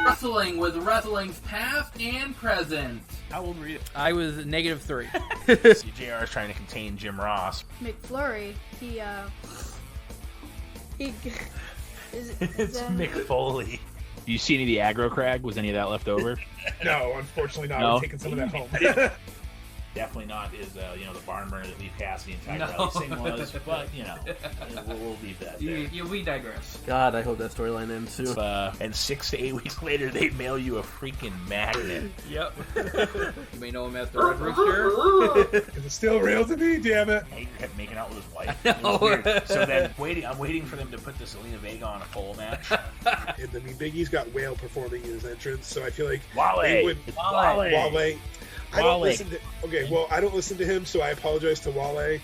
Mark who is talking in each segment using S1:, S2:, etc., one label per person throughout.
S1: Wrestling with wrestling's past and present.
S2: How old were you?
S3: I was -3.
S2: JR is trying to contain Jim Ross.
S4: McFlurry,
S2: It's Mick Foley.
S5: Do you see any of the aggro crag? Was any of that left over?
S6: No, unfortunately not.
S5: No?
S6: I'm taking some of that home.
S2: Definitely not is the barn burner that Leaf Cassidy and Tiger thing was, but we'll leave that there.
S1: We digress.
S3: God, I hope that storyline ends soon.
S2: And 6 to 8 weeks later, they mail you a freaking magnet.
S3: Yep. You may know him as the Red Rooster.
S6: Is it still real to me? Damn it!
S2: He kept making out with his wife. It was weird. So then, I'm waiting for them to put the Selena Vega on a pole match.
S6: And I mean, Big E's got Whale performing in his entrance, so I feel like
S2: Wale.
S6: they would. Wale. I don't
S5: Wale.
S6: listen to. Okay, well, I don't listen to him, so I apologize to Wale.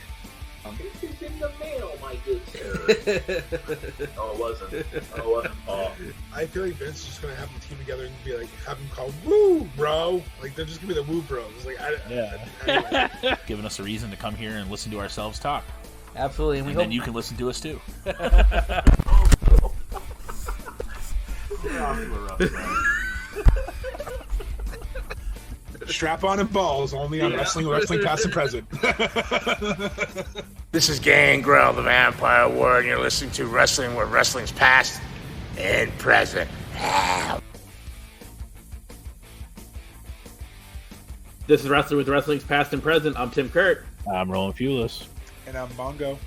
S7: This is in the mail, my good sir. No, it wasn't.
S6: I feel like Vince is just gonna have them team together and be like, have them called Woo Bro. Like they're just gonna be the Woo Bros. Like, anyway.
S2: Giving us a reason to come here and listen to ourselves talk.
S3: Absolutely,
S2: And then you can listen to us too.
S6: Strap on and balls only on wrestling past and present.
S8: This is Gangrel, the Vampire Warrior, and you're listening to Wrestling where Wrestling's past and present.
S3: This is Wrestling with Wrestling's Past and Present. I'm Tim Kurt.
S5: I'm Rolling Fewless.
S6: And I'm Mongo.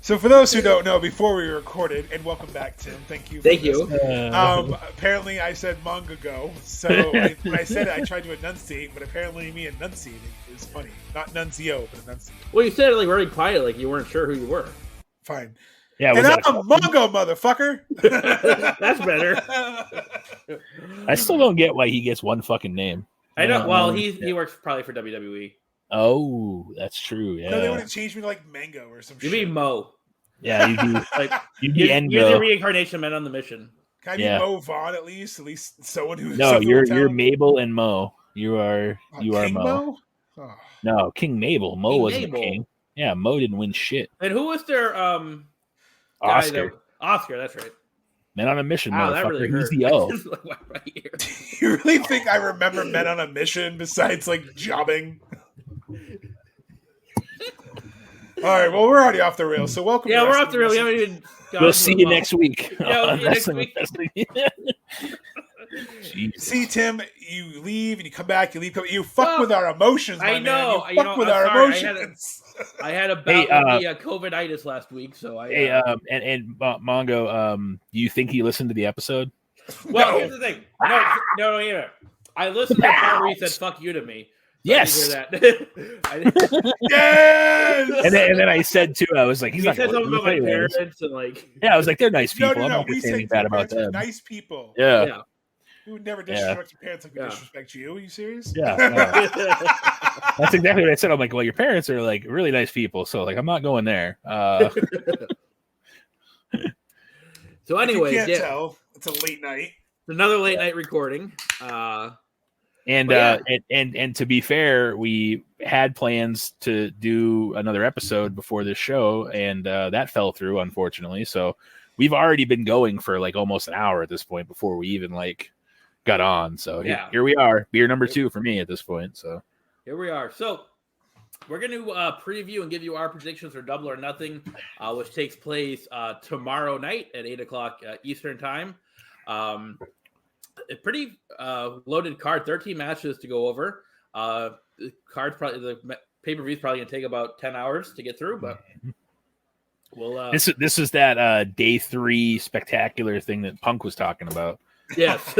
S6: So for those who don't know, before we recorded, and welcome back, Tim. Thank you.
S3: Thank you.
S6: Apparently I said Mongo go. So when I said it, I tried to enunciate, but apparently me enunciating is funny. Not nuncio, but enunciate.
S3: Well, you said it like very quiet, like you weren't sure who you were.
S6: Fine.
S5: Yeah,
S6: And I'm a Mongo, motherfucker.
S3: That's better.
S5: I still don't get why he gets one fucking name.
S3: I know. Well, he works probably for WWE.
S5: Oh, that's true. Yeah.
S6: No, they would have changed me to like Mango or some shit.
S3: You mean Mo?
S5: Yeah, you do.
S3: Like
S5: You'd be
S3: you're
S5: Endo.
S3: the reincarnation of Men on the Mission.
S6: Can I be Mo Vaughn at least? At least someone who's
S5: No, you're Mabel and Mo. You are
S6: King
S5: Mo.
S6: Oh.
S5: No, King Mabel. Mo
S3: King
S5: wasn't
S3: Mabel.
S5: a king. Yeah, Mo didn't win shit.
S3: And who was their
S5: Oscar.
S3: Oscar, that's right.
S5: Men on a Mission,
S3: Wow, that
S5: motherfucker.
S3: really
S5: He's
S3: hurt.
S5: the O.
S3: Right here.
S6: You really think I remember Men on a Mission besides like jobbing? All right, well, we're already off the rails, so welcome.
S3: Yeah,
S6: to
S3: we're off the rail. We
S6: Wrestling
S3: haven't even.
S5: We'll see you next week.
S3: Yeah, we'll see you next
S5: Wrestling
S3: week.
S5: with Wrestling. Jesus.
S6: See, Tim, you leave and you come back. You fuck with our emotions.
S3: I
S6: my
S3: know.
S6: Man. You fuck with
S3: I'm
S6: our
S3: sorry.
S6: emotions.
S3: I had a bout with the COVID-itis last week, so I.
S5: Hey, and Mongo, do you think he listened to the episode?
S3: Well,
S6: No.
S3: here's the thing. No, either. I listened to the part where he said "fuck you" to me. So
S5: Yes.
S3: I didn't hear that.
S6: Yes.
S5: And then I said too, I was like, he's
S3: He
S5: not
S3: said
S5: gonna
S3: something about
S5: listen
S3: my
S5: anyways.
S3: parents and like.
S5: Yeah, I was like, they're nice people.
S6: No.
S5: I'm not
S6: We
S5: saying
S6: said
S5: anything bad
S6: your
S5: about
S6: parents are
S5: them.
S6: nice people.
S5: Yeah.
S3: Yeah.
S6: We would never disrespect your parents like we disrespect you. Are you serious?
S5: Yeah. No. That's exactly what I said. I'm like, well, your parents are like really nice people, so like I'm not going there.
S3: So anyway,
S6: you can't tell. It's a late night.
S3: Another late night recording.
S5: And to be fair, we had plans to do another episode before this show, and that fell through, unfortunately. So we've already been going for like almost an hour at this point before we even like got on. So here we are, beer number 2 for me at this point. So
S3: here we are. So we're going to preview and give you our predictions for Double or Nothing, which takes place tomorrow night at 8:00 Eastern time. A pretty loaded card, 13 matches to go over. The pay-per-view is probably going to take about 10 hours to get through, but we'll.
S5: This is that day 3 spectacular thing that Punk was talking about.
S3: Yes,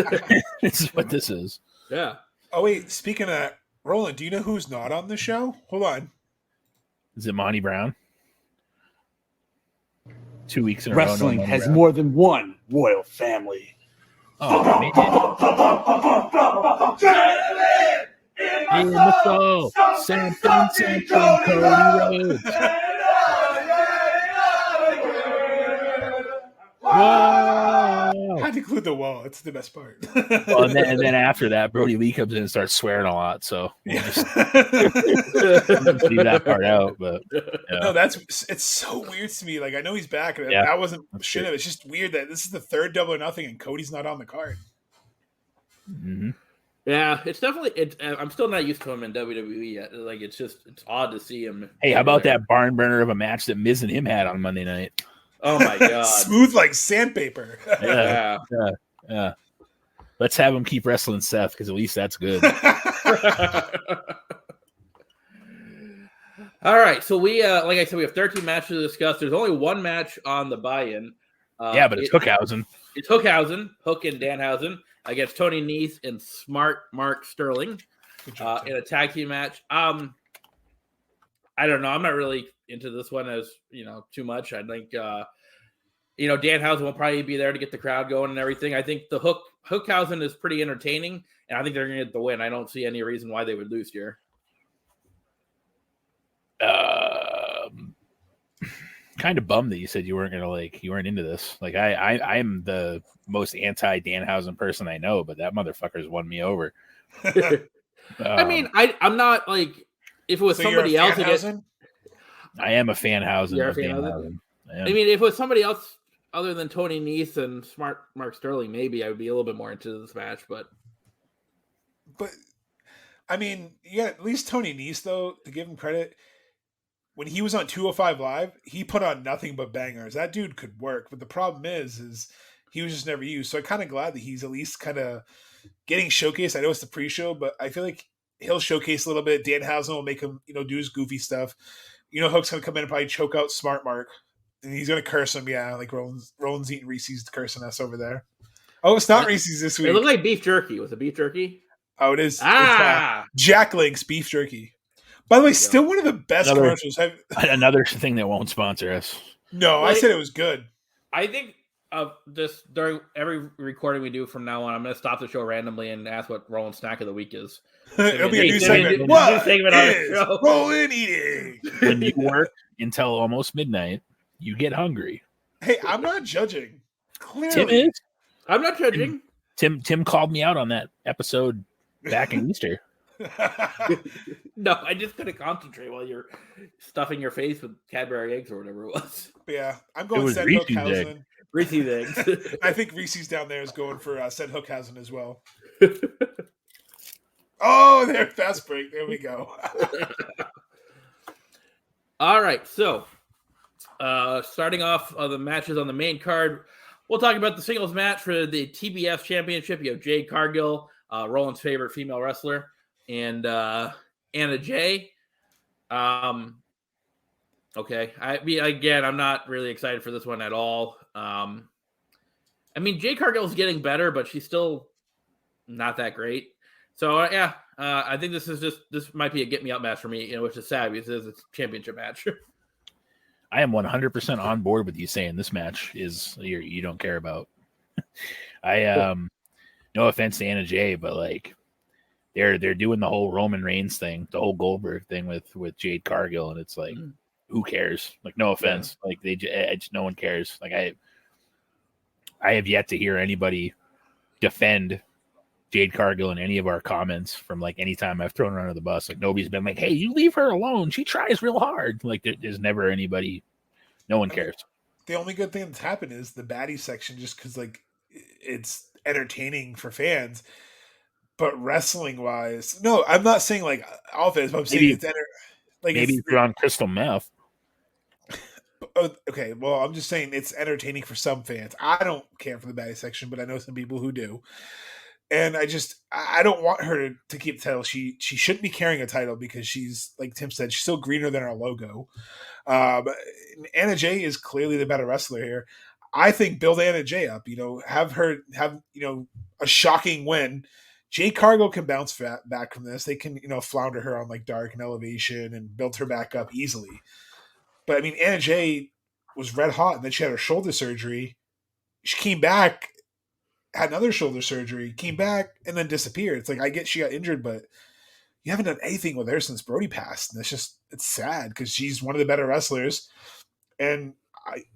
S5: this is what this is.
S3: Yeah.
S6: Oh wait, speaking of Roland, do you know who's not on the show? Hold on.
S5: Is it Monty Brown? 2 weeks in a row.
S9: Wrestling has more than one royal family.
S5: Oh, man. In the fall, San Francisco, Cody Rhodes. Whoa. wow.
S6: Had to include the whoa. That's the best part.
S5: Well, and then after that, Brody Lee comes in and starts swearing a lot. So we'll just leave that part out. But yeah.
S6: No, it's so weird to me. Like I know he's back, and
S5: Yeah,
S6: that wasn't
S5: that's
S6: shit.
S5: true.
S6: It's just weird that this is the third Double or Nothing, and Cody's not on the card.
S5: Mm-hmm.
S3: Yeah, it's definitely. I'm still not used to him in WWE yet. Like it's odd to see him.
S5: Hey, how about that barn burner of a match that Miz and him had on Monday night?
S3: Oh my god,
S6: Smooth like sandpaper.
S3: Yeah.
S5: Let's have him keep wrestling Seth because at least that's good.
S3: All right, so we like I said, we have 13 matches to discuss. There's only one match on the buy-in.
S5: Yeah, but it's Hookhausen.
S3: It's Hookhausen, Hook and Danhausen against Tony Nese and Smart Mark Sterling in a tag team match. I don't know. I'm not really into this one as too much. I think Danhausen will probably be there to get the crowd going and everything. I think the Hookhausen is pretty entertaining, and I think they're going to get the win. I don't see any reason why they would lose here.
S5: Kind of bummed that you said you weren't into this. Like I am the most anti Danhausen person I know, but that motherfucker's won me over.
S3: I mean, I'm not like if it was somebody else.
S5: I am a Fanhausen.
S3: You're a Fanhausen? I mean, if it was somebody else other than Tony Nese and Smart Mark Sterling, maybe I would be a little bit more into this match. But
S6: I mean, yeah, at least Tony Nese though, to give him credit. When he was on 205 Live, he put on nothing but bangers. That dude could work, but the problem is he was just never used. So I'm kind of glad that he's at least kind of getting showcased. I know it's the pre-show, but I feel like he'll showcase a little bit. Danhausen will make him, do his goofy stuff. Hook's going to come in and probably choke out Smart Mark. And he's going to curse him, yeah, like Roland's eating Reese's cursing us over there. Oh, it's not Reese's this week.
S3: It looked like beef jerky. Was it beef jerky?
S6: Oh, it is.
S3: Ah!
S6: It's, Jack Link's beef jerky. By the way, still one of the best commercials.
S5: Another thing that won't sponsor us.
S6: No, I said it was good.
S3: I think just during every recording we do from now on, I'm going to stop the show randomly and ask what Roland's snack of the week is.
S6: It'll be a new segment. What is Roland eating?
S5: When you work until almost midnight, you get hungry.
S6: Hey, I'm not judging. Clearly.
S5: Tim is.
S3: I'm not judging.
S5: Tim called me out on that episode back in Easter.
S3: No, I just couldn't concentrate while you're stuffing your face with Cadbury eggs or whatever it was.
S6: Yeah, I'm going Seth Hookhausen.
S3: Reese's eggs.
S6: I think Reese's down there is going for Seth Hookhausen as well. Oh, there, fast break. There we go.
S3: All right, so starting off the matches on the main card, we'll talk about the singles match for the TBS Championship. You have Jade Cargill, Roland's favorite female wrestler, and Anna Jay. Okay. I'm not really excited for this one at all. I mean, Jade Cargill's getting better, but she's still not that great. So I think this might be a get me up match for me, which is sad because it's a championship match.
S5: I am 100% on board with you saying this match is you don't care about. No offense to Anna Jay, but like they're doing the whole Roman Reigns thing, the whole Goldberg thing with Jade Cargill, and it's like, who cares? Like, no offense, like no one cares. Like I have yet to hear anybody defend Jade Cargill in any of our comments from like any time I've thrown her under the bus. Like nobody's been like, hey, you leave her alone. She tries real hard. Like there's never anybody. No one cares.
S6: The only good thing that's happened is the baddie section, just because like it's entertaining for fans. But wrestling wise, no, I'm not saying like offense, but I'm saying it's
S5: maybe if you're on crystal meth.
S6: Okay, well, I'm just saying it's entertaining for some fans. I don't care for the baddie section, but I know some people who do. And I don't want her to keep the title. She shouldn't be carrying a title because she's, like Tim said, she's still greener than our logo. But Anna Jay is clearly the better wrestler here. I think build Anna Jay up, have her have, a shocking win. Jade Cargill can bounce back from this. They can, flounder her on like Dark and Elevation and build her back up easily. But I mean, Anna Jay was red hot and then she had her shoulder surgery. She came back, had another shoulder surgery, came back, and then disappeared. It's like, I get she got injured, but you haven't done anything with her since Brody passed. And it's sad because she's one of the better wrestlers. And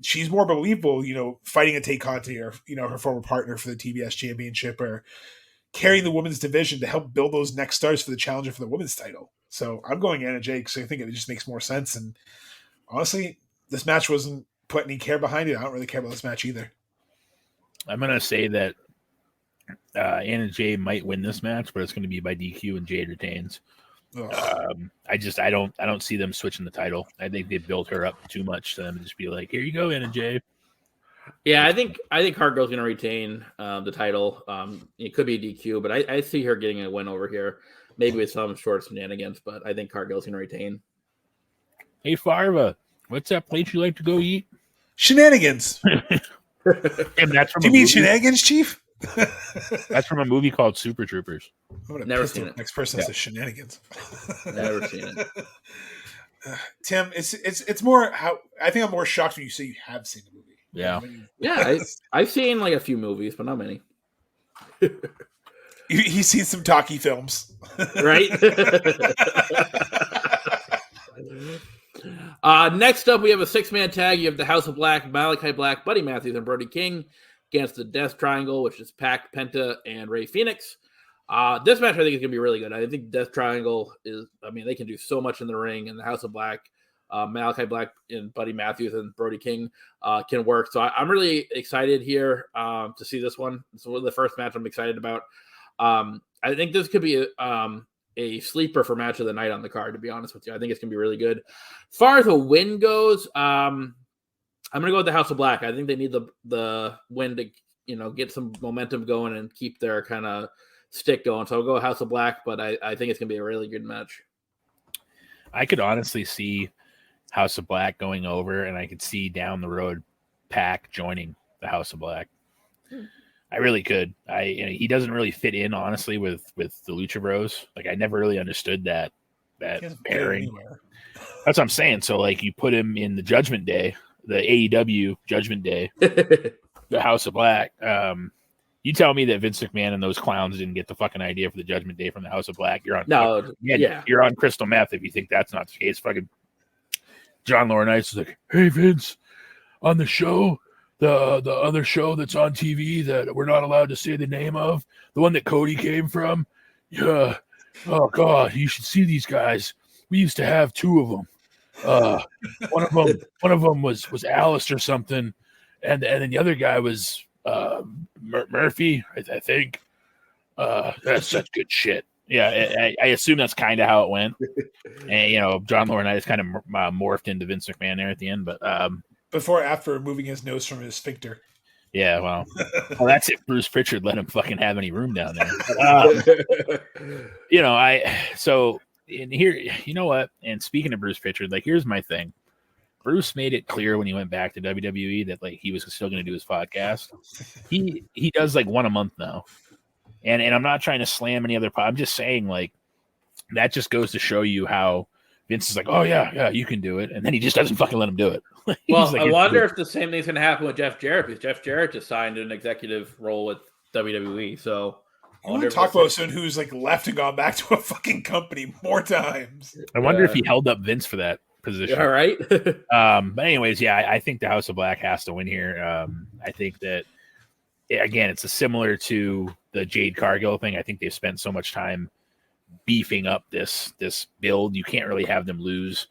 S6: she's more believable, fighting a Tay Conti or, her former partner for the TBS championship or carrying the women's division to help build those next stars for the challenger for the women's title. So I'm going Anna Jay because I think it just makes more sense. And honestly, this match wasn't put any care behind it. I don't really care about this match either.
S5: I'm going to say that Anna Jay might win this match, but it's going to be by DQ and Jade retains. I don't see them switching the title. I think they built her up too much to them to just be like, here you go, Anna Jay.
S3: Yeah, I think Cargill's going to retain the title. It could be a DQ, but I see her getting a win over here, maybe with some short shenanigans. But I think Cargill's going to retain.
S5: Hey Farva, what's that place you like to go eat?
S6: Shenanigans.
S5: And that's from
S6: Do you mean shenanigans, Chief?
S5: That's from a movie called Super Troopers.
S3: Never seen it.
S6: Next person says shenanigans.
S3: Never seen it.
S6: Tim, it's more how I think I'm more shocked when you say you have seen the movie.
S5: Yeah.
S3: Yeah, I've seen like a few movies, but not many.
S6: He's seen some talkie films.
S3: Right? Next up, we have a 6-man tag. You have the House of Black, Malachi Black, Buddy Matthews, and Brody King against the Death Triangle, which is Pac, Penta, and Ray Phoenix. This match, I think, is going to be really good. I think Death Triangle they can do so much in the ring, and the House of Black, Malachi Black, and Buddy Matthews, and Brody King can work. So I'm really excited here to see this one. It's the first match I'm excited about. I think this could be a sleeper for match of the night on the card, to be honest with you. I think it's going to be really good. As far as a win goes, I'm going to go with the House of Black. I think they need the win to, get some momentum going and keep their kind of stick going. So I'll go House of Black, but I think it's going to be a really good match.
S5: I could honestly see House of Black going over, and I could see down the road Pac joining the House of Black. I really could. He doesn't really fit in, honestly, with the Lucha Bros. Like, I never really understood that pairing. That's what I'm saying. So, like, you put him in the Judgment Day, the AEW Judgment Day, the House of Black. You tell me that Vince McMahon and those clowns didn't get the fucking idea for the Judgment Day from the House of Black. You're on you're on crystal meth if you think that's not the case. Fucking John Laurinaitis is like, hey Vince, on the show, the other show that's on TV that we're not allowed to say the name of, the one that Cody came from. Yeah. Oh God, you should see these guys. We used to have two of them. One of them was Alice or something, and then the other guy was Murphy, I think. That's such good shit. Yeah, I assume that's kind of how it went. And John Laurinaitis kind of morphed into Vince McMahon there at the end, but
S6: before after removing his nose from his sphincter.
S5: Yeah, well, that's if Bruce Pritchard let him fucking have any room down there. And here, you know what? And speaking of Bruce Pritchard, like, here's my thing. Bruce made it clear when he went back to WWE that, like, he was still going to do his podcast. He does like one a month now, and I'm not trying to slam any other. I'm just saying, like, that just goes to show you how Vince is like, oh yeah, you can do it, and then he just doesn't fucking let him do it.
S3: Well, like, I wonder if the same thing's going to happen with Jeff Jarrett, because Jeff Jarrett just signed an executive role with WWE. So
S6: I want to talk about someone who's like left and gone back to a fucking company more times.
S5: I wonder if he held up Vince for that position.
S3: All right.
S5: But anyways, yeah, I think the House of Black has to win here. I think that, again, it's similar to the Jade Cargill thing. I think they've spent so much time beefing up this build. You can't really have them lose.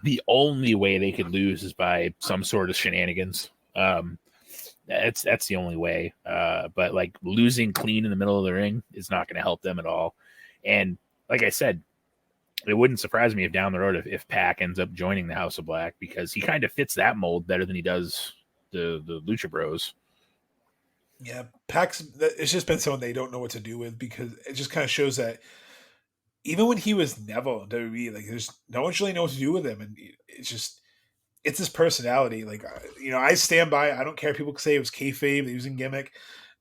S5: The only way they could lose is by some sort of shenanigans. That's the only way. But like losing clean in the middle of the ring is not going to help them at all. And like I said, it wouldn't surprise me if down the road if Pac ends up joining the House of Black, because he kind of fits that mold better than he does the Lucha Bros.
S6: Yeah, Pac's. It's just been someone they don't know what to do with, because it just kind of shows that even when he was Neville in WWE, like, there's no one really know what to do with him, and it's his personality. Like, I stand by. I don't care if people say it was kayfabe, he was in gimmick.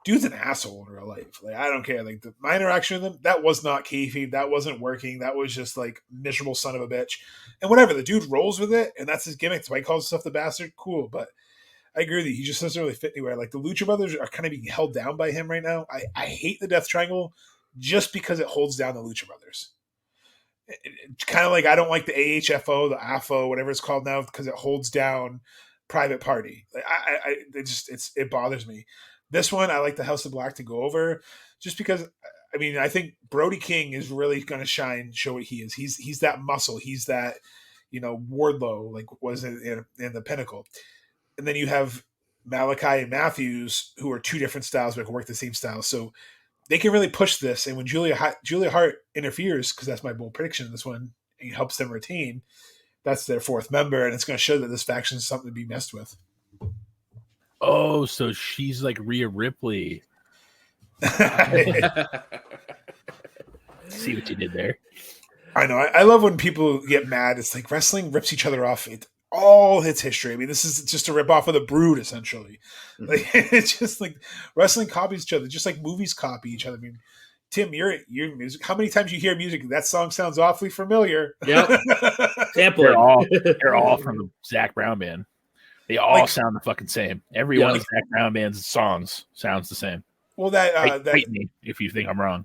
S6: Dude's an asshole in real life. Like, I don't care. Like, my interaction with him, that was not kayfabe. That wasn't working. That was just like miserable son of a bitch. And whatever, the dude rolls with it, and that's his gimmick. So he calls himself the bastard. Cool, but I agree with you. He just doesn't really fit anywhere. Like, the Lucha Brothers are kind of being held down by him right now. I hate the Death Triangle just because it holds down the Lucha Brothers. kind of like I don't like the AHFO, the AFO, whatever it's called now, because it holds down private party. Like, it bothers me. This one I like the House of Black to go over, just because. I mean, I think Brody King is really going to show what he is. He's that muscle. He's that, Wardlow, like was in the Pinnacle. And then you have Malachi and Matthews, who are two different styles but can work the same style. So they can really push this. And when Julia Hart interferes, because that's my bold prediction in this one, and helps them retain, that's their fourth member, and it's going to show that this faction is something to be messed with.
S5: Oh, so she's like Rhea Ripley. See what you did there.
S6: I know. I love when people get mad. It's like wrestling rips each other off. It all its history. I mean, this is just a rip off of the Brood, essentially. Like it's just like wrestling copies each other, just like movies copy each other. I mean, Tim, you're music. How many times you hear music? That song sounds awfully familiar.
S3: Yep. Sample.
S5: They're all from the Zach Brown band. They all sound the fucking same. Every one of Zach Brown band's songs sounds the same.
S6: Well,
S5: fight me if you think I'm wrong.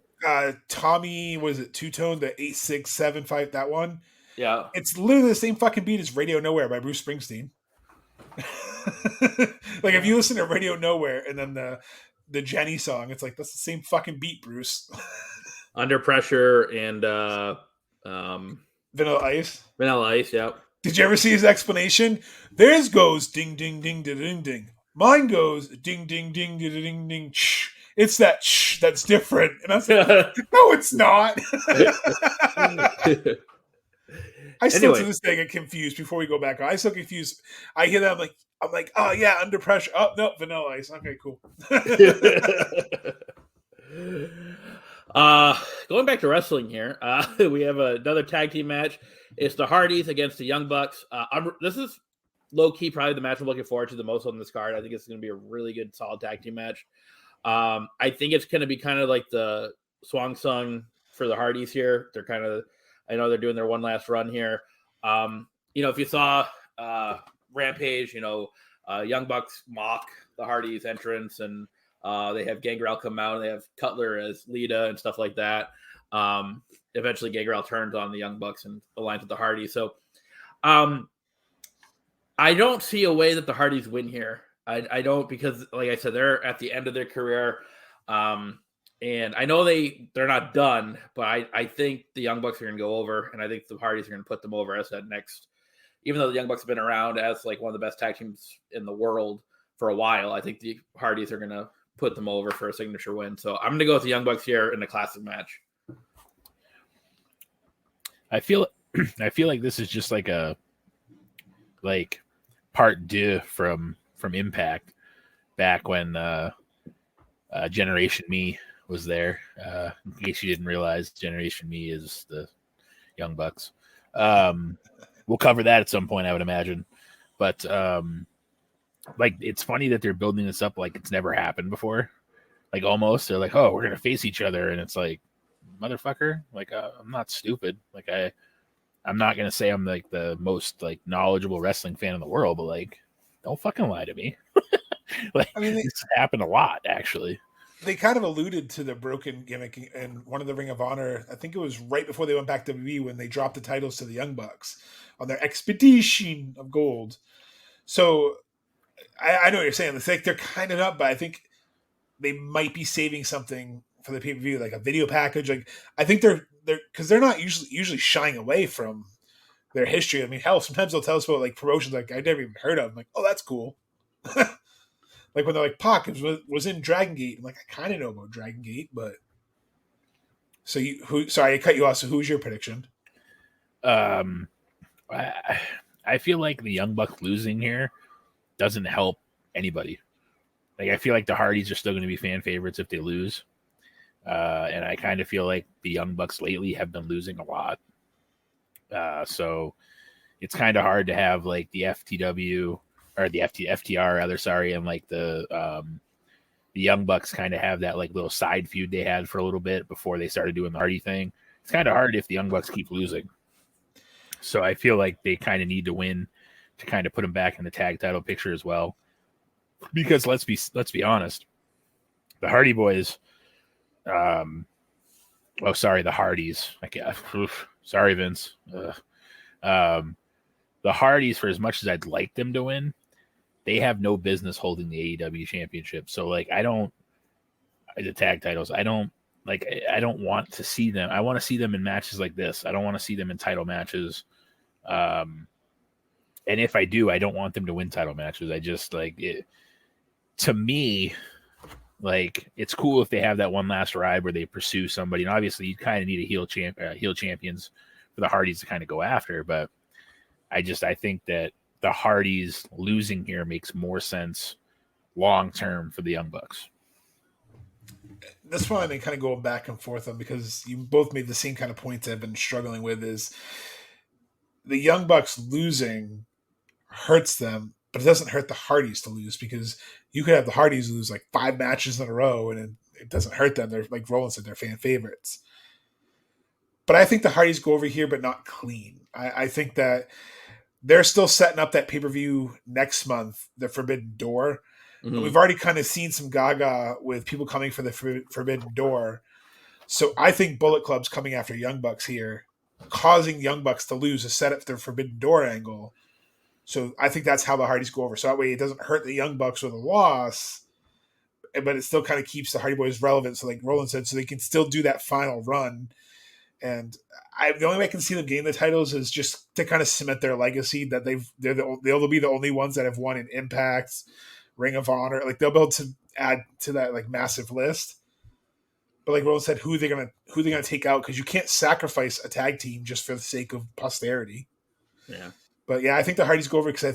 S6: Tommy, was it Two Tone, the 8675, that one?
S3: Yeah.
S6: It's literally the same fucking beat as Radio Nowhere by Bruce Springsteen. Like if you listen to Radio Nowhere and then the Jenny song, it's like that's the same fucking beat, Bruce.
S3: Under Pressure and
S6: Vanilla Ice.
S3: Vanilla Ice, yeah.
S6: Did you ever see his explanation? Theirs goes ding ding ding ding ding ding. Mine goes ding ding ding ding ding ding. Shh. It's that shh that's different. And I was like, no, it's not. I still to this day get confused before we go back. I still confused. I hear that I'm like, oh yeah, Under Pressure. Oh no, Vanilla Ice. Okay, cool.
S3: Going back to wrestling here, we have another tag team match. It's the Hardys against the Young Bucks. This is low key probably the match I'm looking forward to the most on this card. I think it's going to be a really good, solid tag team match. I think it's going to be kind of like the Swan Song for the Hardys here. They're kind of, I know they're doing their one last run here. If you saw Rampage, Young Bucks mock the Hardys entrance, and they have Gangrel come out, and they have Cutler as Lita and stuff like that. Eventually Gangrel turns on the Young Bucks and aligns with the Hardys. So I don't see a way that the Hardys win here. I don't, because like I said, they're at the end of their career. And I know they're not done, but I think the Young Bucks are going to go over, and I think the Hardys are going to put them over as that next, even though the Young Bucks have been around as like one of the best tag teams in the world for a while, I think the Hardys are going to put them over for a signature win. So I'm going to go with the Young Bucks here in the classic match.
S5: I feel like this is just like a part deux from Impact back when Generation Me was there. In case you didn't realize, Generation Me is the Young Bucks. We'll cover that at some point, I would imagine. But it's funny that they're building this up like it's never happened before. Like almost, they're like, "Oh, we're gonna face each other," and it's like, motherfucker, I'm not stupid. Like I'm not gonna say I'm like the most like knowledgeable wrestling fan in the world, but like, don't fucking lie to me. This happened a lot, actually.
S6: They kind of alluded to the broken gimmick in one of the Ring of Honor. I think it was right before they went back to WWE when they dropped the titles to the Young Bucks on their expedition of gold. So I know what you're saying. It's like they're kind of up, but I think they might be saving something for the pay-per-view, like a video package. Like I think they're because they're not usually shying away from their history. I mean, hell, sometimes they'll tell us about like promotions like I never even heard of. I'm like, oh, that's cool. Like when they're like, Pac was in Dragon Gate. I'm like, I kind of know about Dragon Gate, but sorry, I cut you off. So who's your prediction?
S5: I feel like the Young Bucks losing here doesn't help anybody. Like I feel like the Hardys are still going to be fan favorites if they lose. And I kind of feel like the Young Bucks lately have been losing a lot. So it's kind of hard to have like the FTW or the FTR rather, sorry, and like the Young Bucks kind of have that like little side feud they had for a little bit before they started doing the Hardy thing. It's kind of hard if the Young Bucks keep losing. So I feel like they kind of need to win to kind of put them back in the tag title picture as well. Because let's be honest, the Hardy Boys, the Hardys, Sorry, Vince. The Hardys, for as much as I'd like them to win, they have no business holding the AEW championship. So, like, the tag titles, I don't want to see them. I want to see them in matches like this. I don't want to see them in title matches. And if I do, I don't want them to win title matches. I just like it. To me, like, it's cool if they have that one last ride where they pursue somebody. And obviously, you kind of need a heel champions for the Hardys to kind of go after. But I think that the Hardys losing here makes more sense long term for the Young Bucks.
S6: That's why I've been kind of going back and forth on, because you both made the same kind of points I've been struggling with. Is the Young Bucks losing hurts them, but it doesn't hurt the Hardys to lose, because you could have the Hardys lose like 5 matches in a row and it doesn't hurt them. They're, like Roland said, they're fan favorites. But I think the Hardys go over here, but not clean. I think that they're still setting up that pay-per-view next month, the Forbidden Door. Mm-hmm. And we've already kind of seen some gaga with people coming for the Forbidden Door. So I think Bullet Club's coming after Young Bucks here, causing Young Bucks to lose to set up their Forbidden Door angle. So I think that's how the Hardys go over. So that way it doesn't hurt the Young Bucks with a loss, but it still kind of keeps the Hardy Boys relevant. So like Roland said, so they can still do that final run. And the only way I can see them gain the titles is just to kind of cement their legacy, that they'll be the only ones that have won in Impact, Ring of Honor. Like, they'll be able to add to that like massive list. But like Roland said, who are they gonna take out? Because you can't sacrifice a tag team just for the sake of posterity.
S3: Yeah.
S6: But yeah, I think the Hardys go over because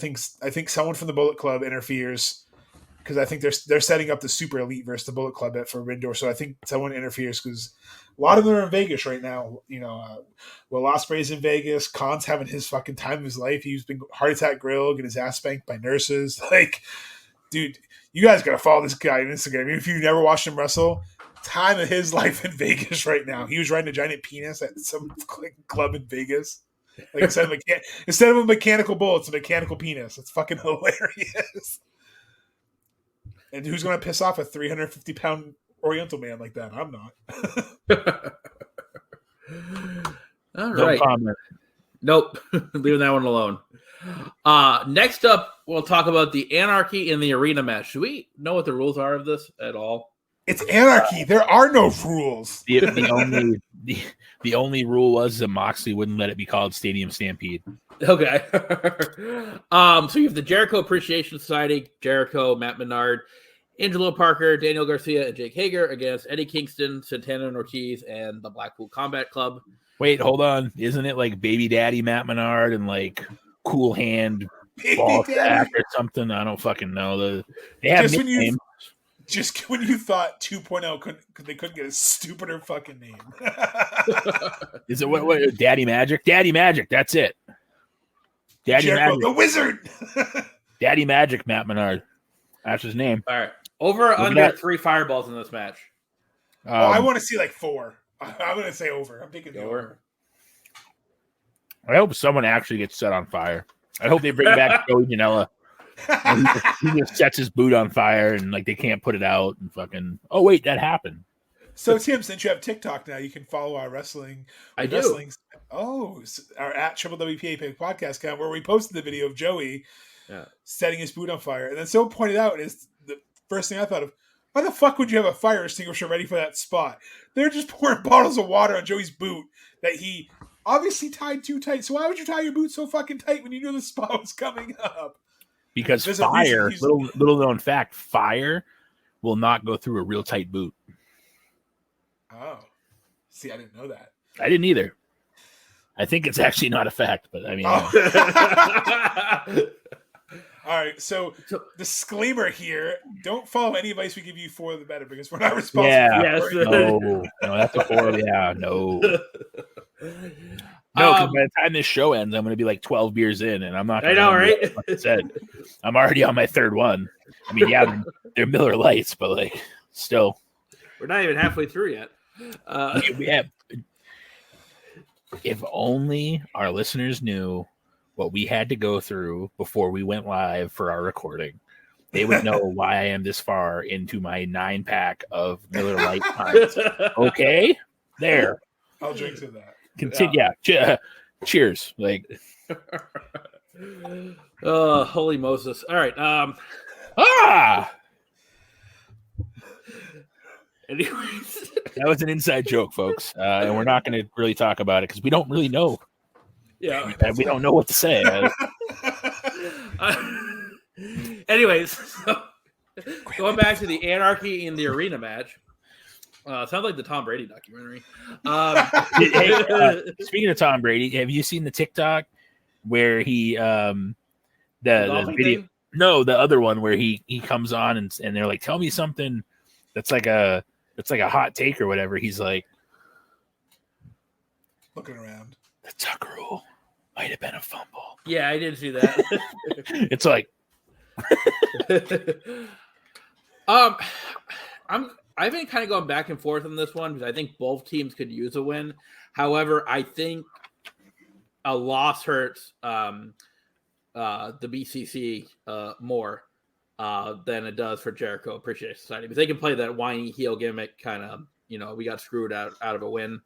S6: I think someone from the Bullet Club interferes, because I think they're setting up the Super Elite versus the Bullet Club at Forbidden Door. So I think someone interferes, because a lot of them are in Vegas right now. You know, Will Ospreay's in Vegas. Khan's having his fucking time of his life. He's been heart attack grilled, getting his ass spanked by nurses. Like, dude, you guys gotta follow this guy on Instagram. Even if you've never watched him wrestle, time of his life in Vegas right now. He was riding a giant penis at some club in Vegas. Like, instead of a mechanical bull, it's a mechanical penis. It's fucking hilarious. And who's going to piss off a 350-pound Oriental man like that? I'm not.
S3: All right. Nope. Leaving that one alone. Next up, we'll talk about the Anarchy in the Arena match. Do we know what the rules are of this at all?
S6: It's anarchy. There are no rules.
S5: The only rule was that Moxley wouldn't let it be called Stadium Stampede.
S3: Okay. So you have the Jericho Appreciation Society, Jericho, Matt Menard, Angelo Parker, Daniel Garcia, and Jake Hager against Eddie Kingston, Santana and Ortiz, and the Blackpool Combat Club.
S5: Wait, hold on. Isn't it like Baby Daddy Matt Menard and like Cool Hand Ball Sack or something? I don't fucking know. They have nicknames.
S6: Just when you thought 2.0 they couldn't get a stupider fucking name.
S5: Is it what Daddy Magic? Daddy Magic, that's it. Daddy
S6: Jericho,
S5: Magic.
S6: the Wizard.
S5: Daddy Magic, Matt Menard. That's his name.
S3: All right. Over or under 3 fireballs in this match?
S6: I want to see like 4. I'm going to say over. I'm thinking over.
S5: I hope someone actually gets set on fire. I hope they bring back Joey Janela. He just sets his boot on fire and like they can't put it out and fucking. Oh wait, that happened.
S6: So Tim, since you have TikTok now, you can follow our wrestling. Our at Triple WPA podcast account where we posted the video of Joey setting his boot on fire, and then someone pointed out is the first thing I thought of. Why the fuck would you have a fire extinguisher ready for that spot? They're just pouring bottles of water on Joey's boot that he obviously tied too tight. So why would you tie your boot so fucking tight when you knew the spot was coming up?
S5: Because fire, little known fact, fire will not go through a real tight boot.
S6: Oh. See, I didn't know that.
S5: I didn't either. I think it's actually not a fact, but I mean.
S6: All right, so disclaimer here: don't follow any advice we give you for the better, because we're not responsible. For it.
S5: No, that's a horrible. Yeah, no. No, because by the time this show ends, I'm going to be like 12 beers in, and I'm not.
S3: I know, right?
S5: Like I said, I'm already on my 3rd one. I mean, yeah, they're Miller Lights, but like, still,
S3: we're not even halfway through yet.
S5: If only our listeners knew what we had to go through before we went live for our recording, they would know why I am this far into my 9-pack of Miller Lite pints. Okay, there.
S6: I'll drink to that.
S5: Continue. Yeah. Cheers. Like,
S3: oh, holy Moses! All right. Anyways,
S5: that was an inside joke, folks, and we're not going to really talk about it because we don't really know.
S3: Yeah,
S5: We don't know what to say.
S3: Anyways, so, going back to the Anarchy in the Arena match. Sounds like the Tom Brady documentary.
S5: Speaking of Tom Brady, have you seen the TikTok where he the video?
S3: Thing?
S5: No, the other one where he comes on and they're like, "Tell me something that's like a hot take or whatever." He's like,
S6: looking around.
S5: The Tucker rule might have been a fumble.
S3: Yeah, I did see that.
S5: It's like,
S3: I've been kind of going back and forth on this one because I think both teams could use a win. However, I think a loss hurts the BCC more than it does for Jericho Appreciation Society because they can play that whiny heel gimmick kind of, we got screwed out of a win.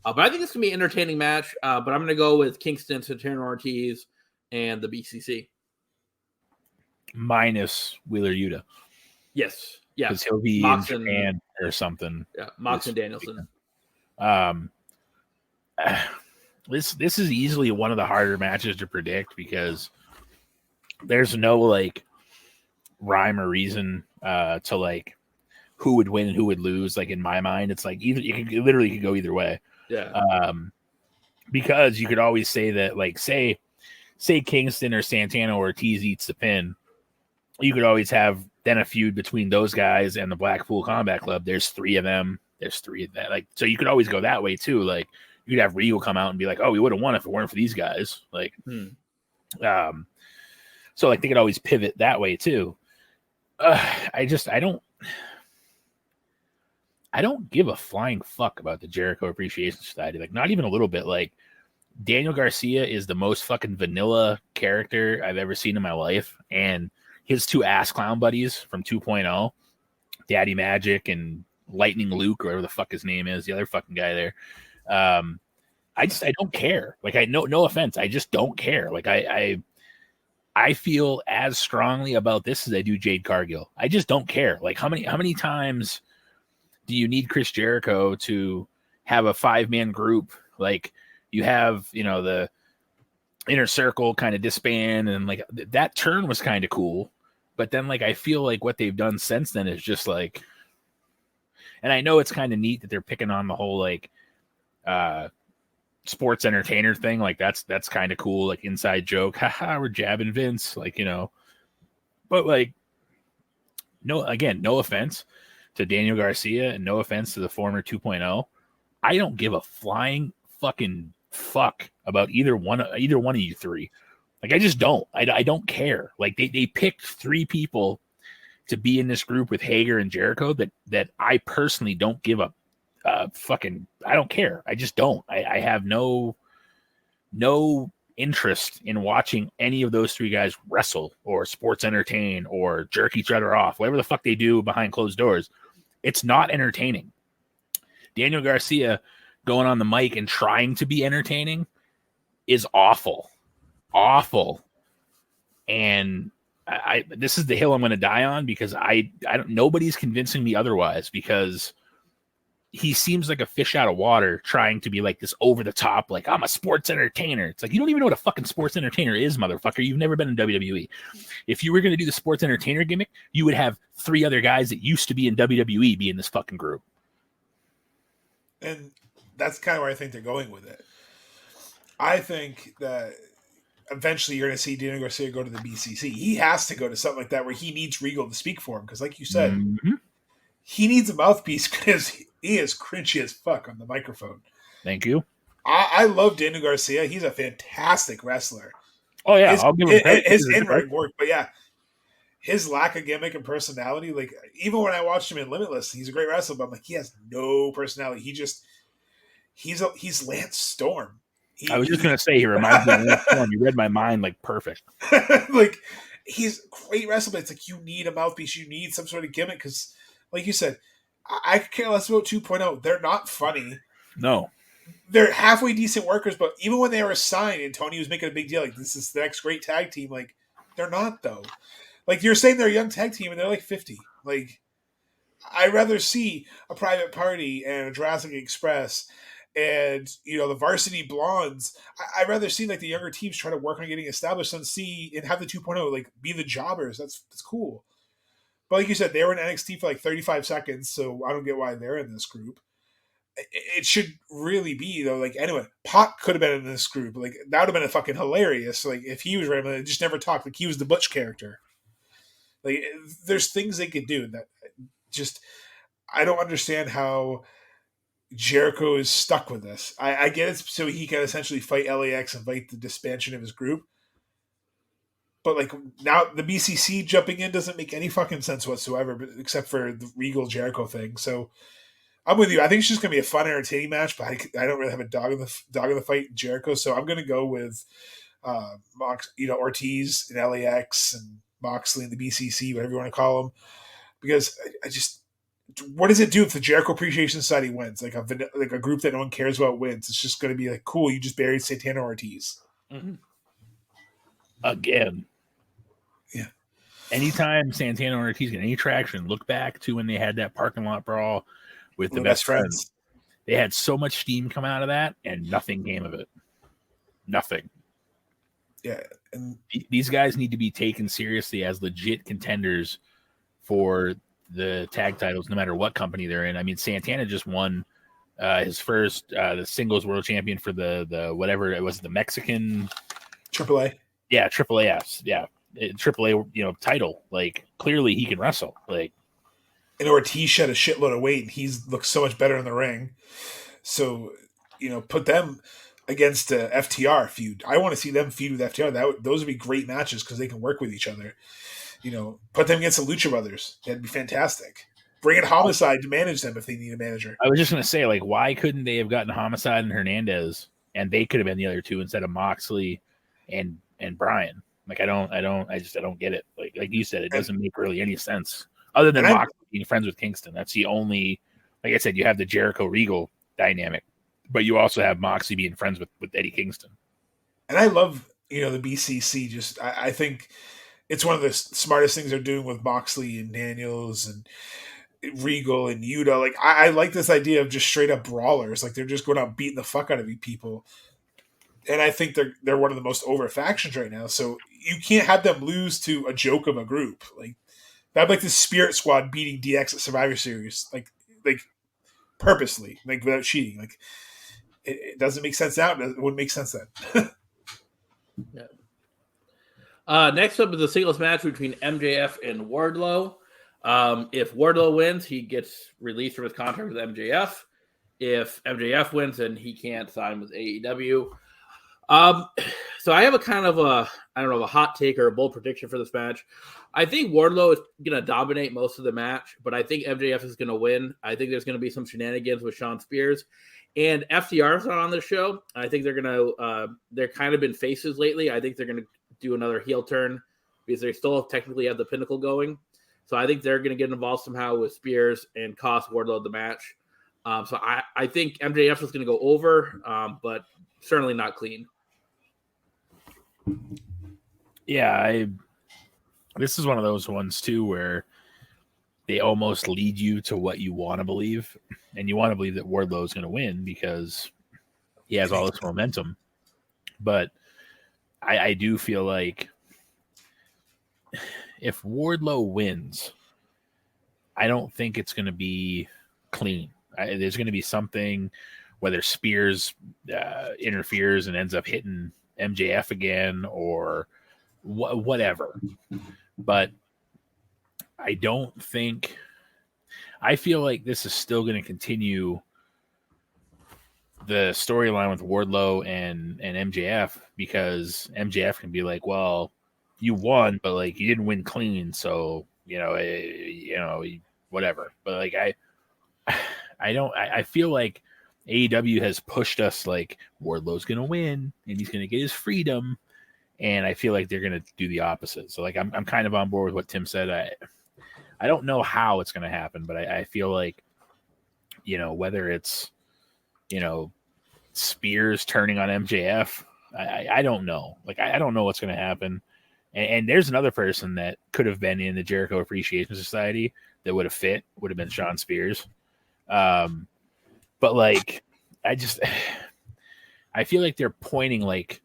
S3: But I think it's going to be an entertaining match. But I'm going to go with Kingston, Santana Ortiz, and the BCC.
S5: Minus Wheeler Yuta.
S3: Yes. Yeah.
S5: Because he'll be
S3: Mox
S5: in Japan or something.
S3: Yeah. Mox and Danielson.
S5: This is easily one of the harder matches to predict because there's no like rhyme or reason to like who would win and who would lose. Like in my mind, it's like either it literally could go either way.
S3: Yeah.
S5: Because you could always say that like say Kingston or Santana Ortiz eats the pin, you could always have then a feud between those guys and the Blackpool Combat Club. There's three of them. There's three of that. Like, so you could always go that way too. Like you could have Regal come out and be like, "Oh, we would have won if it weren't for these guys." Like, so like they could always pivot that way too. I don't give a flying fuck about the Jericho Appreciation Society. Like, not even a little bit. Like, Daniel Garcia is the most fucking vanilla character I've ever seen in my life. And his two ass clown buddies from 2.0, Daddy Magic and Lightning Luke, or whatever the fuck his name is, the other fucking guy there. I don't care. Like, no offense. I just don't care. Like, I feel as strongly about this as I do Jade Cargill. I just don't care. Like, how many times do you need Chris Jericho to have a 5-man group? Like, you have, the Inner Circle kind of disband, and like that turn was kind of cool. But then, like, I feel like what they've done since then is just like, and I know it's kind of neat that they're picking on the whole like sports entertainer thing. Like that's kind of cool, like inside joke. Haha, we're jabbing Vince, like, but like, no offense to Daniel Garcia and no offense to the former 2.0. I don't give a flying fucking fuck about either one of you three. Like, I just don't. I don't care. Like, they picked 3 people to be in this group with Hager and Jericho that I personally don't give a fucking. I don't care. I just don't. I have no interest in watching any of those 3 guys wrestle or sports entertain or jerk each other off, whatever the fuck they do behind closed doors. It's not entertaining. Daniel Garcia going on the mic and trying to be entertaining is awful. And I this is the hill I'm going to die on because I don't. Nobody's convincing me otherwise because he seems like a fish out of water trying to be like this over the top, like I'm a sports entertainer. It's like, you don't even know what a fucking sports entertainer is, motherfucker. You've never been in WWE. If you were going to do the sports entertainer gimmick, you would have 3 other guys that used to be in WWE be in this fucking group.
S6: And that's kind of where I think they're going with it. I think that eventually you're going to see Daniel Garcia go to the BCC. He has to go to something like that where he needs Regal to speak for him. Because like you said, he needs a mouthpiece because he is cringy as fuck on the microphone.
S5: Thank you.
S6: I love Daniel Garcia. He's a fantastic wrestler.
S5: Oh, yeah. I'll give him
S6: his in-ring work. But yeah, his lack of gimmick and personality, like even when I watched him in Limitless, he's a great wrestler, but I'm like, he has no personality. He's Lance Storm.
S5: I was just going to say, he reminds me of Lance Storm. You read my mind like perfect.
S6: Like, he's a great wrestler, but it's like you need a mouthpiece. You need some sort of gimmick because, like you said, I could care less about 2.0. They're not funny.
S5: No.
S6: they're halfway decent workers, but even when they were signed and Tony was making a big deal, like this is the next great tag team, like they're not though. Like you're saying they're a young tag team and they're like 50. Like I'd rather see a Private Party and a Jurassic Express and the Varsity Blondes. I'd rather see like the younger teams try to work on getting established and see and have the 2.0 like be the jobbers. That's cool. But like you said, they were in NXT for like 35 seconds, so I don't get why they're in this group. It should really be though. Like anyway, Pac could have been in this group. Like that would have been a fucking hilarious. Like if he was random, they just never talked. Like he was the Butch character. Like there's things they could do that just I don't understand how Jericho is stuck with this. I get it so he can essentially fight LAX and fight the disbandment of his group. But like now the BCC jumping in doesn't make any fucking sense whatsoever, except for the Regal Jericho thing. So I'm with you. I think it's just gonna be a fun, entertaining match, but I don't really have a dog in the fight, Jericho. So I'm gonna go with Ortiz and LAX and Moxley and the BCC, whatever you want to call them, because I just what does it do if the Jericho Appreciation Society wins? Like a group that no one cares about wins. It's just going to be like, cool, you just buried Santana Ortiz
S5: again.
S6: Yeah.
S5: Anytime Santana Ortiz get any traction, look back to when they had that parking lot brawl with the best friends. They had so much steam come out of that, and nothing came of it. Nothing.
S6: Yeah, and
S5: these guys need to be taken seriously as legit contenders for the tag titles, no matter what company they're in. I mean, Santana just won his first the singles world champion for the whatever it was, the Mexican
S6: AAA.
S5: Yeah, AAA. Yeah, AAA. Title. Like clearly he can wrestle. Like,
S6: and Ortiz shed a shitload of weight, and looks so much better in the ring. So put them against the FTR feud. I want to see them feud with FTR. Those would be great matches because they can work with each other. Put them against the Lucha Brothers. That'd be fantastic. Bring in Homicide to manage them if they need a manager.
S5: I was just going to say, like, why couldn't they have gotten Homicide and Hernandez, and they could have been the other two instead of Moxley and Bryan? Like, I don't get it. Like you said, it doesn't make really any sense other than Moxley being friends with Kingston. That's the only, like I said, you have the Jericho Regal dynamic, but you also have Moxley being friends with Eddie Kingston.
S6: And I love, the BCC. Just, I think it's one of the smartest things they're doing with Moxley and Daniels and Regal and Yuta. Like, I like this idea of just straight up brawlers. Like, they're just going out beating the fuck out of people. And I think they're one of the most over factions right now. So you can't have them lose to a joke of a group. Like, that'd be like the Spirit Squad beating DX at Survivor Series. Like purposely, like without cheating. Like, it doesn't make sense now. It wouldn't make sense then.
S3: Yeah. Next up is a singles match between MJF and Wardlow. If Wardlow wins, he gets released from his contract with MJF. If MJF wins, then he can't sign with AEW. So I have a kind of a hot take or a bold prediction for this match. I think Wardlow is going to dominate most of the match, but I think MJF is going to win. I think there's going to be some shenanigans with Shawn Spears. And FTR's not on the show. I think they're going to they're kind of been faces lately. I think they're going to do another heel turn because they still technically have the Pinnacle going. So I think they're going to get involved somehow with Spears and cost Wardlow the match. So I think MJF is going to go over, but certainly not clean.
S5: Yeah, this is one of those ones too where they almost lead you to what you want to believe, and you want to believe that Wardlow is going to win because he has all this momentum. But I do feel like if Wardlow wins, I don't think it's going to be clean. There's going to be something, whether Spears interferes and ends up hitting MJF again or whatever. But I don't think – I feel like this is still going to continue the storyline with Wardlow and MJF because MJF can be like, well, you won, but like you didn't win clean, so whatever. But like I feel like AEW has pushed us like Wardlow's gonna win and he's gonna get his freedom, and I feel like they're gonna do the opposite. So like I'm kind of on board with what Tim said. I don't know how it's gonna happen, but I feel like whether it's Spears turning on MJF. I don't know. Like, I don't know what's going to happen. And there's another person that could have been in the Jericho Appreciation Society that would have been Sean Spears. But like, I feel like they're pointing like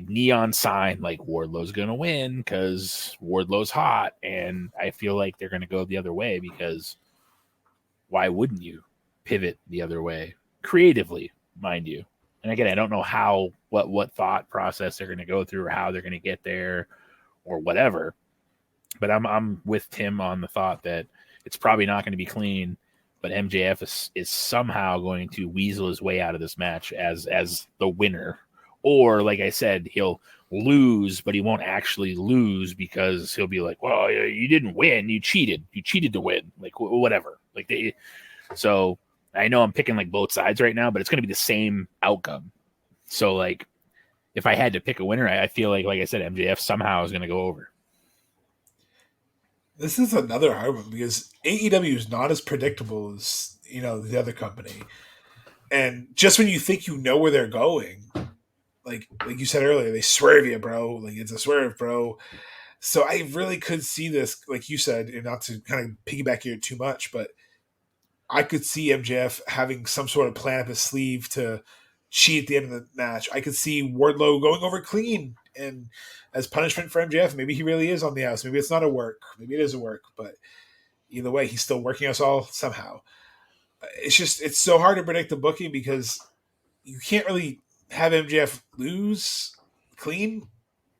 S5: neon sign, like Wardlow's going to win because Wardlow's hot. And I feel like they're going to go the other way because why wouldn't you pivot the other way creatively, mind you? And again, I don't know what thought process they're going to go through or how they're going to get there or whatever. But I'm with Tim on the thought that it's probably not going to be clean, but MJF is somehow going to weasel his way out of this match as the winner. Or, like I said, he'll lose, but he won't actually lose because he'll be like, well, you didn't win. You cheated. You cheated to win. Like, whatever. So I know I'm picking like both sides right now, but it's going to be the same outcome. So, like, if I had to pick a winner, I feel like I said, MJF somehow is going to go over.
S6: This is another hard one because AEW is not as predictable as, the other company. And just when you think you know where they're going, like you said earlier, they swerve you, bro. Like, it's a swerve, bro. So I really could see this, like you said, and not to kind of piggyback here too much, but I could see MJF having some sort of plan up his sleeve to cheat at the end of the match. I could see Wardlow going over clean, and as punishment for MJF, maybe he really is on the outs. Maybe it's not a work. Maybe it is a work, but either way, he's still working us all somehow. It's so hard to predict the booking because you can't really have MJF lose clean,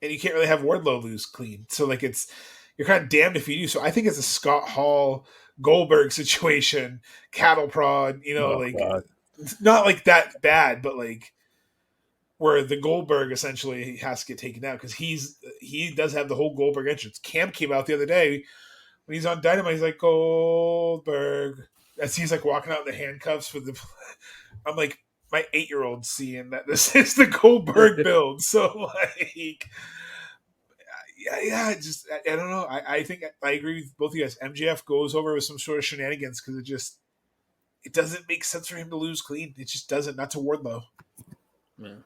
S6: and you can't really have Wardlow lose clean. So like you're kind of damned if you do. So I think it's a Scott Hall Goldberg situation, cattle prod, God. Not like that bad, but like where the Goldberg essentially has to get taken out because he does have the whole Goldberg entrance. Cam came out the other day when he's on Dynamite. He's like, Goldberg, as he's like walking out in the handcuffs for the. I'm like, my 8-year-old seeing that this is the Goldberg build. So like. Yeah, I don't know. I think I agree with both of you guys. MJF goes over with some sort of shenanigans because it doesn't make sense for him to lose clean. It just doesn't. Not to Wardlow.
S3: Yeah.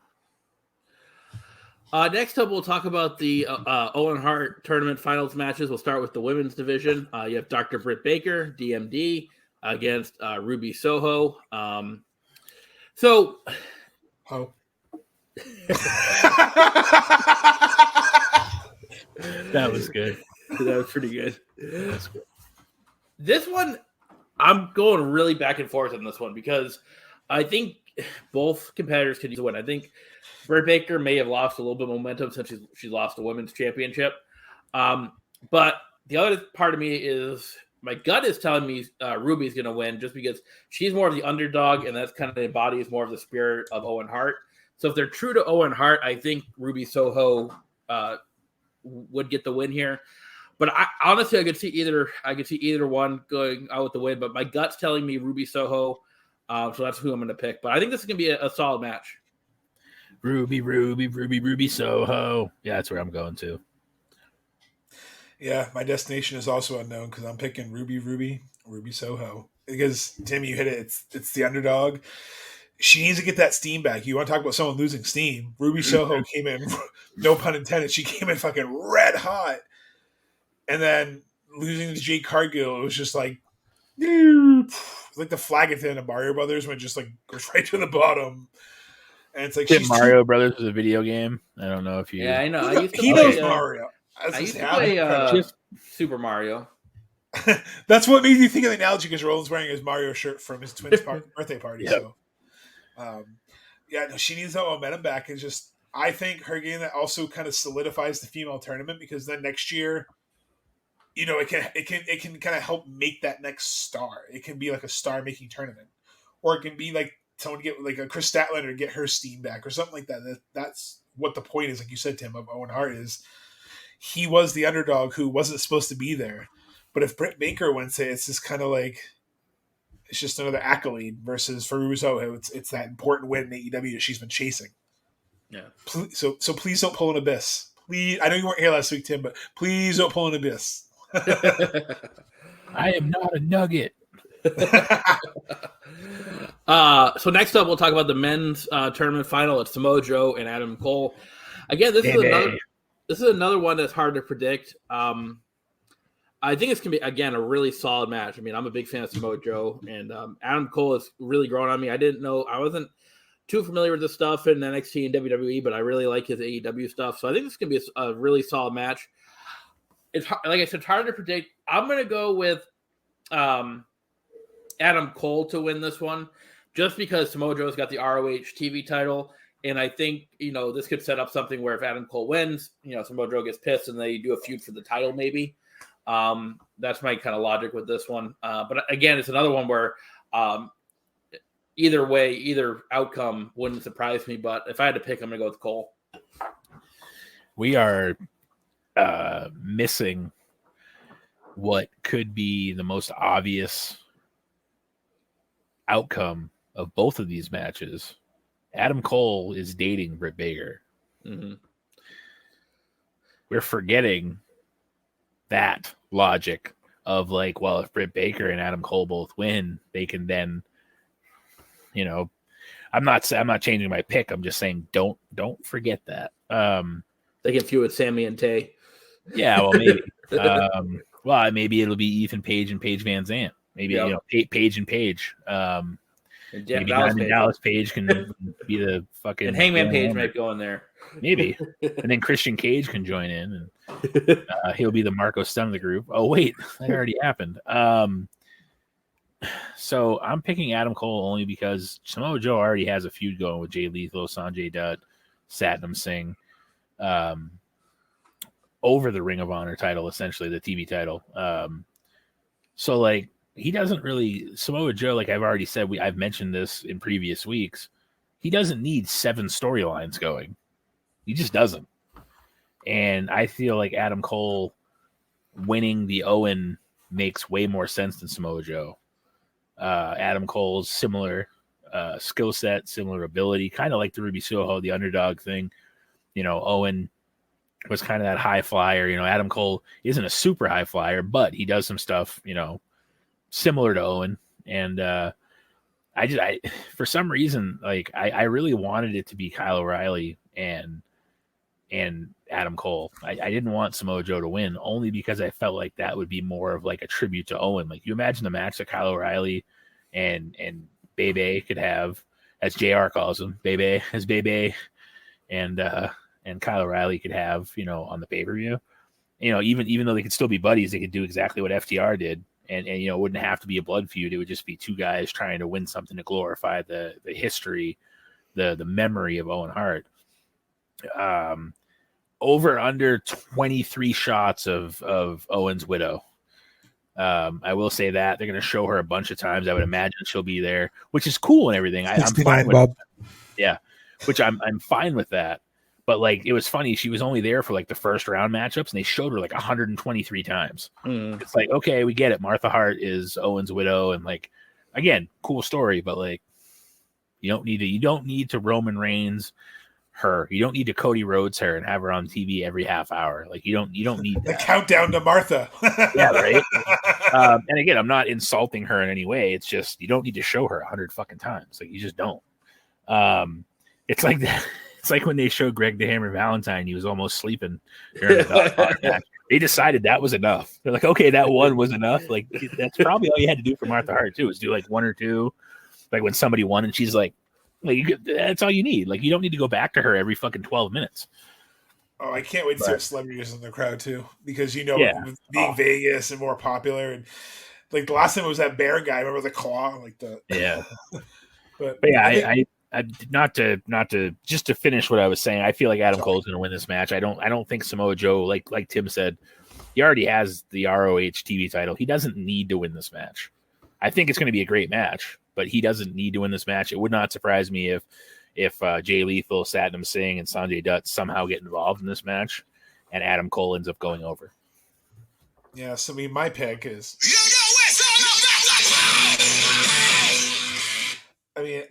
S3: Next up, we'll talk about the Owen Hart tournament finals matches. We'll start with the women's division. You have Dr. Britt Baker, DMD, against Ruby Soho.
S5: That was good.
S3: That was pretty good. This one, I'm going really back and forth on this one because I think both competitors could use a win. I think Britt Baker may have lost a little bit of momentum since she lost the women's championship. But the other part of me is my gut is telling me Ruby's going to win just because she's more of the underdog, and that's kind of embodies more of the spirit of Owen Hart. So if they're true to Owen Hart, I think Ruby Soho would get the win here. But honestly, I could see either one going out with the win. But my gut's telling me Ruby Soho, so that's who I'm going to pick. But I think this is going to be a solid match.
S5: Ruby Soho. Yeah, that's where I'm going to.
S6: Yeah, my destination is also unknown because I'm picking Ruby Soho. Because Tim, you hit it. It's the underdog. She needs to get that steam back. You want to talk about someone losing steam? Ruby Soho came in, no pun intended. She came in fucking red hot, and then losing to Jade Cargill, it was just like, like the flag at the end of Mario Brothers when it just like goes right to the bottom. And it's like
S5: Mario Brothers was a video game. I don't know if you.
S3: Yeah, I know.
S6: He knows Mario.
S3: I used to play Super Mario.
S6: That's what made you think of the analogy because Roland's wearing his Mario shirt from his twins' birthday party. Yep. So. She needs that momentum back, and just I think her getting that also kind of solidifies the female tournament because then next year, it can kind of help make that next star. It can be like a star making tournament, or it can be like someone get like a Chris Statlander to get her steam back or something like that. That's what the point is, like you said, Tim, of Owen Hart is he was the underdog who wasn't supposed to be there, but if Britt Baker wins it, it's just kind of like. It's just another accolade versus for Ruby Soho. It's that important win in AEW that she's been chasing.
S3: Yeah.
S6: So please don't pull an Abyss. Please, I know you weren't here last week, Tim, but please don't pull an Abyss.
S5: I am not a nugget.
S3: So next up, we'll talk about the men's tournament final. It's Samoa Joe and Adam Cole. Again, this is another one that's hard to predict. I think it's going to be, again, a really solid match. I mean, I'm a big fan of Samoa Joe, and Adam Cole has really grown on me. I wasn't too familiar with this stuff in NXT and WWE, but I really like his AEW stuff. So I think this is going to be a really solid match. It's, like I said, it's hard to predict. I'm going to go with Adam Cole to win this one, just because Samoa Joe's got the ROH TV title. And I think, this could set up something where if Adam Cole wins, Samoa Joe gets pissed and they do a feud for the title maybe. That's my kind of logic with this one. But again, it's another one where either way, either outcome wouldn't surprise me. But if I had to pick, I'm going to go with Cole.
S5: We are missing what could be the most obvious outcome of both of these matches. Adam Cole is dating Britt Baker.
S3: Mm-hmm.
S5: We're forgetting that logic of like, well, if Britt Baker and Adam Cole both win, they can then, I'm not changing my pick. I'm just saying don't forget that.
S3: They can feud with Sammy and Tay.
S5: Yeah, well, maybe. Maybe it'll be Ethan Page and Paige Van Zandt. Maybe Page and Page. Maybe Dallas Page can be the fucking.
S3: And Hangman Page might go in there.
S5: Maybe, and then Christian Cage can join in, and he'll be the Marco Stunt of the group. Oh wait, that already happened. So I'm picking Adam Cole only because Samoa Joe already has a feud going with Jay Lethal, Sanjay Dutt, Satnam Singh, over the Ring of Honor title, essentially the TV title. So like he doesn't really Samoa Joe, like I've already said, I've mentioned this in previous weeks. He doesn't need 7 storylines going. He just doesn't. And I feel like Adam Cole winning the Owen makes way more sense than Samoa Joe. Adam Cole's similar skill set, similar ability, kind of like the Ruby Soho, the underdog thing. Owen was kind of that high flyer. Adam Cole isn't a super high flyer, but he does some stuff, similar to Owen. And I for some reason, like I really wanted it to be Kyle O'Reilly and Adam Cole. I didn't want Samoa Joe to win only because I felt like that would be more of like a tribute to Owen. Like you imagine the match that Kyle O'Reilly and Bebe could have, as JR calls him, Bebe and Kyle O'Reilly could have, on the pay-per-view. Even though they could still be buddies, they could do exactly what FTR did. And it wouldn't have to be a blood feud. It would just be 2 guys trying to win something to glorify the history, the memory of Owen Hart. Over under 23 shots of Owen's widow. I will say that they're going to show her a bunch of times. I would imagine she'll be there, which is cool and everything. I'm fine with that. Yeah, which I'm fine with that. But like, it was funny. She was only there for like the first round matchups, and they showed her like 123 times. It's like, okay, we get it. Martha Hart is Owen's widow, and like, again, cool story. But like, you don't need to Roman Reigns her. You don't need to Cody Rhodes her and have her on TV every half hour. Like you don't need that.
S6: The countdown to Martha.
S5: Yeah, right. And again, I'm not insulting her in any way. It's just you don't need to show her 100 fucking times. Like you just don't. It's like that. It's like when they showed Greg the Hammer Valentine, he was almost sleeping during the match. They decided that was enough. They're like, okay, that one was enough. Like that's probably all you had to do for Martha Hart too, is do like 1 or 2. Like when somebody won and she's like that's all you need. Like you don't need to go back to her every fucking 12 minutes.
S6: Oh, I can't wait to see celebrities in the crowd too, because being Vegas and more popular, and like the last time it was that bear guy. Remember the claw, like the but yeah, I not to just to finish what I was saying. I feel like Adam Cole's going to win this match. I don't think Samoa Joe, like Tim said, he already has the ROH TV title. He doesn't need to win this match. I think it's going to be a great match, but he doesn't need to win this match. It would not surprise me if Jay Lethal, Satnam Singh, and Sanjay Dutt somehow get involved in this match, and Adam Cole ends up going over. Yeah, so my pick is.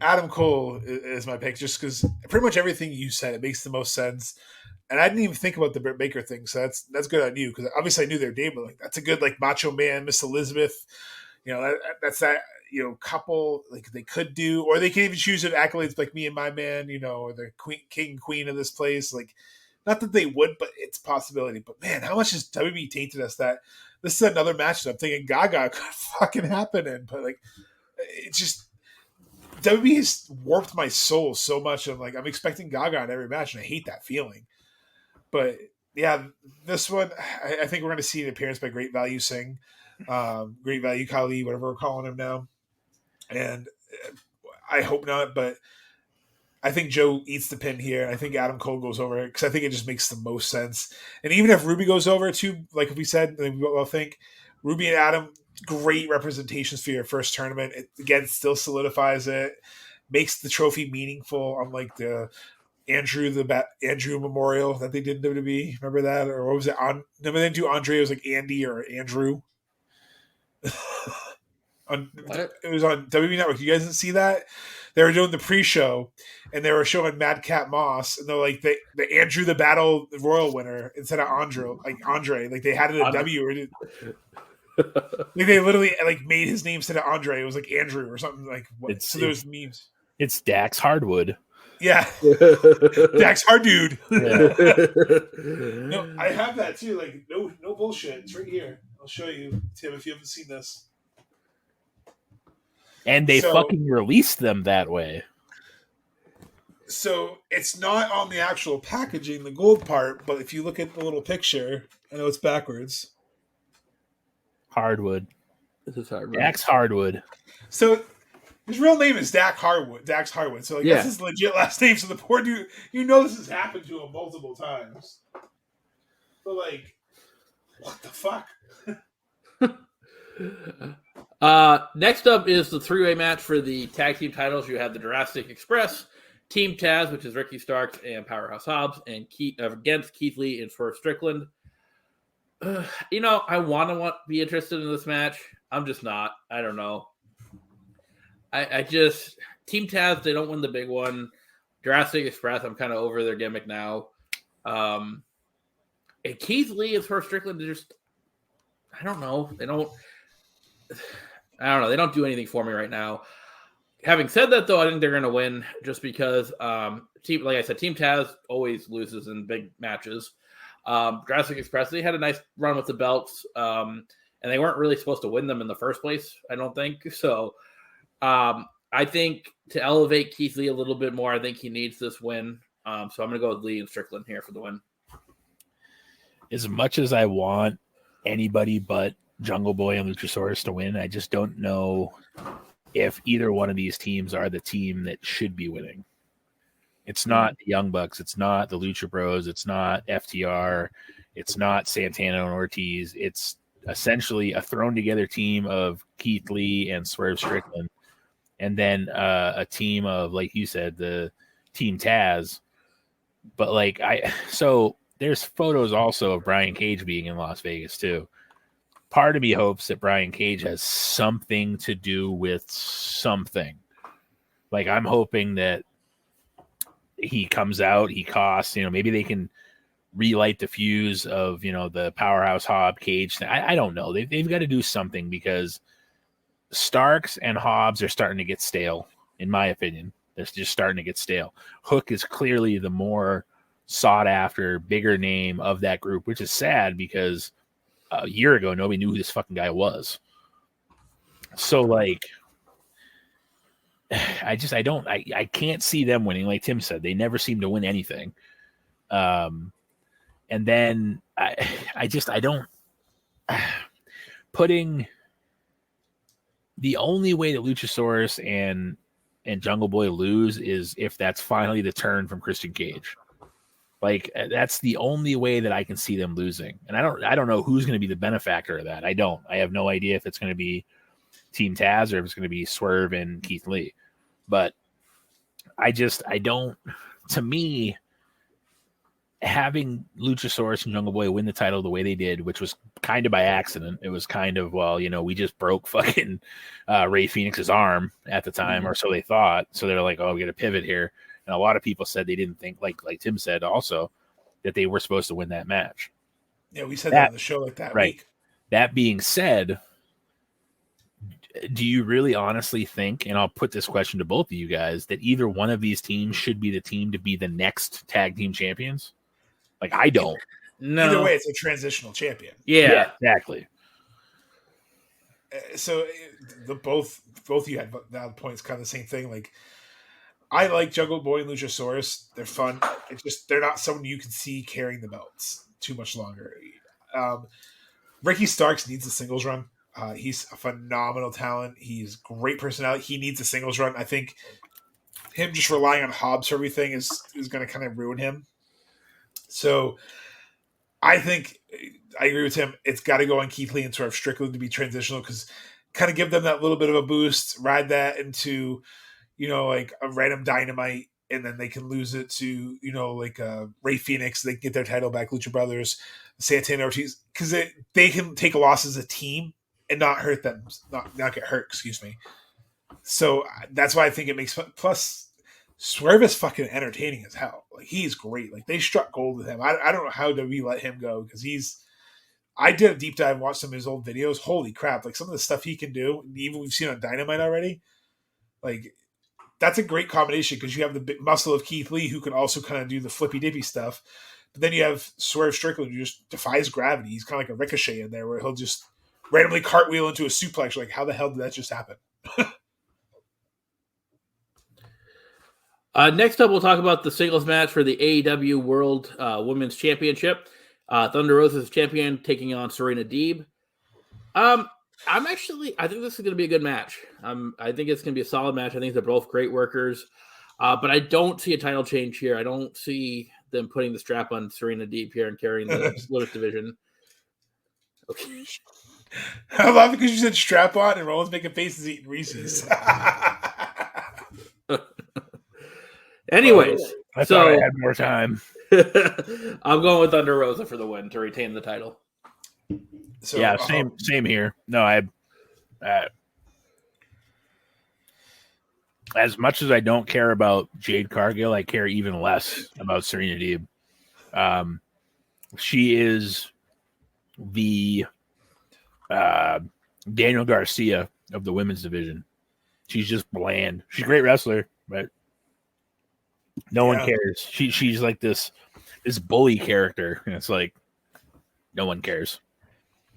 S6: Adam Cole is my pick just because pretty much everything you said, it makes the most sense. And I didn't even think about the Britt Baker thing, so that's good on you, because obviously I knew they were dating, but like that's a good like Macho Man, Miss Elizabeth. That's that. couple like they could do, or they can even choose an accolades like Me and My Man, or the king and queen of this place. Like, not that they would, but it's a possibility. But man, how much has WWE tainted us that this is another match that I'm thinking Gaga could fucking happen in? But like, it just WWE has warped my soul so much. I'm expecting Gaga in every match, and I hate that feeling. But yeah, this one, I think we're going to see an appearance by Great Value Singh, Great Value Kali, whatever we're calling him now. And I hope not, but I think Joe eats the pin here. I think Adam Cole goes over because I think it just makes the most sense. And even if Ruby goes over too, like we said, we all think Ruby and Adam, great representations for your first tournament. It, again, still solidifies it, makes the trophy meaningful, unlike the Andrew Memorial that they did in WWE. Remember that? Or what was it? They didn't do Andre. It was like Andy or Andrew. It was on WWE Network. You guys didn't see that? They were doing the pre-show, and they were showing Madcap Moss, and they're like the Andrew the Battle Royal winner instead of Andre. Like they had it a W. Like they literally made his name instead of Andre. It was like Andrew or something like. So there's memes.
S5: It's Dax Hardwood.
S6: Yeah, Dax Hard Dude. Yeah. No, I have that too. Like no bullshit. It's right here. I'll show you, Tim, if you haven't seen this.
S5: And they fucking released them that way.
S6: So it's not on the actual packaging, the gold part, but if you look at the little picture, I know it's backwards.
S5: Hardwood.
S3: This is Hardwood.
S5: Dax Hardwood.
S6: So his real name is Dax Hardwood. So that's his legit last name. So the poor dude, this has happened to him multiple times. But what the fuck?
S3: Next up is the three-way match for the tag team titles. You have the Jurassic Express, Team Taz, which is Ricky Starks and Powerhouse Hobbs, and against Keith Lee and Swerve Strickland. I want to be interested in this match. I'm just not. I don't know. I just Team Taz, they don't win the big one. Jurassic Express, I'm kind of over their gimmick now. And Keith Lee and Swerve Strickland, I don't know. They don't do anything for me right now. Having said that, though, I think they're going to win just because, Team Taz always loses in big matches. Jurassic Express, they had a nice run with the belts, and they weren't really supposed to win them in the first place, I don't think. So I think to elevate Keith Lee a little bit more, I think he needs this win. So I'm going to go with Lee and Strickland here for the win.
S5: As much as I want anybody but Jungle Boy and Luchasaurus to win, I just don't know if either one of these teams are the team that should be winning. It's not the Young Bucks. It's not the Lucha Bros. It's not FTR. It's not Santana and Ortiz. It's essentially a thrown together team of Keith Lee and Swerve Strickland. And then a team of, like you said, the Team Taz. But so there's photos also of Brian Cage being in Las Vegas too. Part of me hopes that Brian Cage has something to do with something. I'm hoping that he comes out, he costs, maybe they can relight the fuse of, the Powerhouse Hobbs Cage. I don't know. They've got to do something because Starks and Hobbs are starting to get stale, in my opinion. They're just starting to get stale. Hook is clearly the more sought after, bigger name of that group, which is sad because a year ago, nobody knew who this fucking guy was. So, I can't see them winning. Like Tim said, they never seem to win anything. And then I don't putting the only way that Luchasaurus and Jungle Boy lose is if that's finally the turn from Christian Cage. That's the only way that I can see them losing. And I don't know who's going to be the benefactor of that. I have no idea if it's going to be Team Taz or if it's going to be Swerve and Keith Lee. But to me, having Luchasaurus and Jungle Boy win the title the way they did, which was kind of by accident. It was kind of, we just broke fucking Ray Phoenix's arm at the time, or so they thought. So they're like, oh, we got to pivot here. And a lot of people said they didn't think, like Tim said also, that they were supposed to win that match.
S6: Yeah, we said that on the show that
S5: right.
S6: week.
S5: That being said, do you really honestly think, and I'll put this question to both of you guys, that either one of these teams should be the team to be the next tag team champions? Like, I don't.
S3: No.
S6: Either way, it's a transitional champion.
S3: Yeah.
S5: Exactly.
S6: So the both of you had valid points, kind of the same thing. Like, I like Jungle Boy and Luchasaurus. They're fun. It's just they're not someone you can see carrying the belts too much longer. Ricky Starks needs a singles run. He's a phenomenal talent. He's great personality. He needs a singles run. I think him just relying on Hobbs for everything is going to kind of ruin him. So I think I agree with him. It's got to go on Keith Lee and Swerve Strickland to be transitional, because kind of give them that little bit of a boost, ride that into, like a random Dynamite, and then they can lose it to, like Ray Phoenix. They can get their title back, Lucha Brothers, Santana Ortiz, because they can take a loss as a team and not hurt them, not get hurt, excuse me. So that's why I think it makes fun. Plus, Swerve is fucking entertaining as hell. Like, he's great. Like, they struck gold with him. I don't know how we let him go, because I did a deep dive and watched some of his old videos. Holy crap. Like, some of the stuff he can do, even we've seen on Dynamite already, like, that's a great combination, because you have the big muscle of Keith Lee, who can also kind of do the flippy dippy stuff. But then you have Swerve Strickland, who just defies gravity. He's kind of like a Ricochet in there, where he'll just randomly cartwheel into a suplex. Like, how the hell did that just happen?
S3: Next up, we'll talk about the singles match for the AEW World Women's Championship. Thunder Rosa's champion taking on Serena Deeb. I think this is going to be a good match. I think it's going to be a solid match. I think they're both great workers. But I don't see a title change here. I don't see them putting the strap on Serena Deeb here and carrying the women's division. Okay.
S6: I love it because you said strap on and Roland's making faces eating Reese's.
S3: Anyways,
S5: I thought I had more time.
S3: I'm going with Thunder Rosa for the win to retain the title.
S5: So, yeah, same here. No, as much as I don't care about Jade Cargill, I care even less about Serena Deeb. She is the Daniel Garcia of the women's division. She's just bland. She's a great wrestler, but no one cares. She's like this bully character, and it's like no one cares.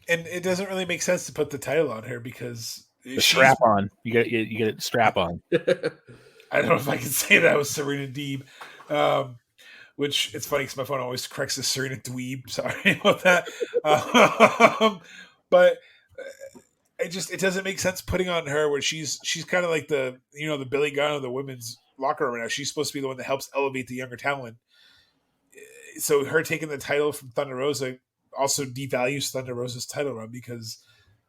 S6: And it doesn't really make sense to put the title on her, because
S5: strap on. You get it strap on.
S6: I don't know if I can say that with Serena Deeb. Which it's funny because my phone always corrects the Serena Dweeb. Sorry about that. But it doesn't make sense putting on her where she's kind of like the Billy Gunn of the women's locker room right now. She's supposed to be the one that helps elevate the younger talent. So her taking the title from Thunder Rosa also devalues Thunder Rosa's title run, because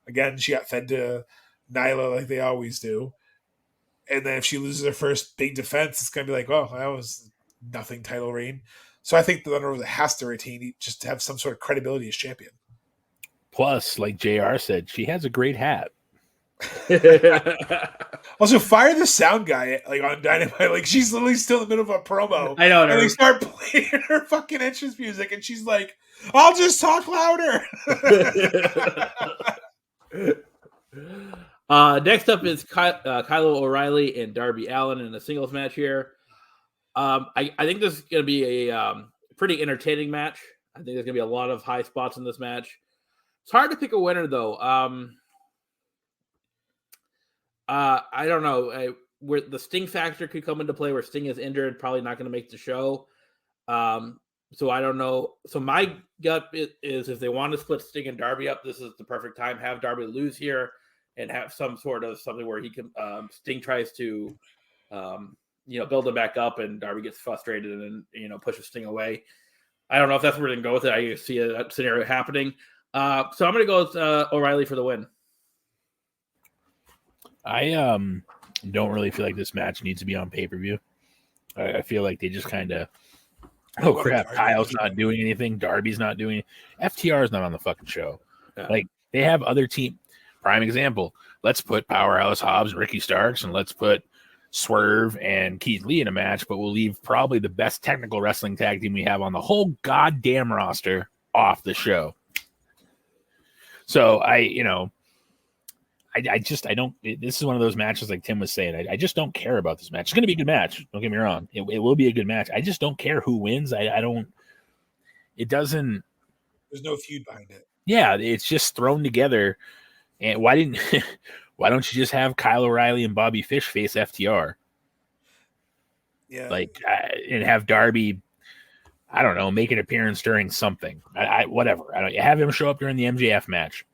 S6: again, she got fed to Nyla like they always do. And then if she loses her first big defense, it's going to be like, oh, that was nothing title reign. So I think the Thunder Rosa has to retain just to have some sort of credibility as champion.
S5: Plus, like JR said, she has a great hat.
S6: Also, fire the sound guy like on Dynamite. Like, she's literally still in the middle of a promo.
S3: I know.
S6: And they start playing her fucking entrance music, and she's like, I'll just talk louder.
S3: Next up is Kylo O'Reilly and Darby Allin in a singles match here. I think this is going to be a pretty entertaining match. I think there's going to be a lot of high spots in this match. It's hard to pick a winner, though. I don't know. Where the Sting factor could come into play, where Sting is injured, probably not going to make the show. So I don't know. So my gut is if they want to split Sting and Darby up, this is the perfect time. Have Darby lose here and have some sort of something where he can Sting tries to build him back up, and Darby gets frustrated and then pushes Sting away. I don't know if that's where they're going to go with it. I see a scenario happening. So I'm going to go with O'Reilly for the win.
S5: I don't really feel like this match needs to be on pay-per-view. I feel like they just kind of, oh crap, Kyle's not doing anything, Darby's not doing it. FTR is not on the fucking show. Yeah. Like, they have other team. Prime example, let's put Powerhouse Hobbs and Ricky Starks, and let's put Swerve and Keith Lee in a match, but we'll leave probably the best technical wrestling tag team we have on the whole goddamn roster off the show. So I I don't. This is one of those matches like Tim was saying. I just don't care about this match. It's going to be a good match. Don't get me wrong. It will be a good match. I just don't care who wins. I don't. It doesn't.
S6: There's no feud behind it.
S5: Yeah, it's just thrown together. And why don't you just have Kyle O'Reilly and Bobby Fish face FTR?
S6: Yeah,
S5: And have Darby, I don't know, make an appearance during something. Whatever. I don't have him show up during the MJF match.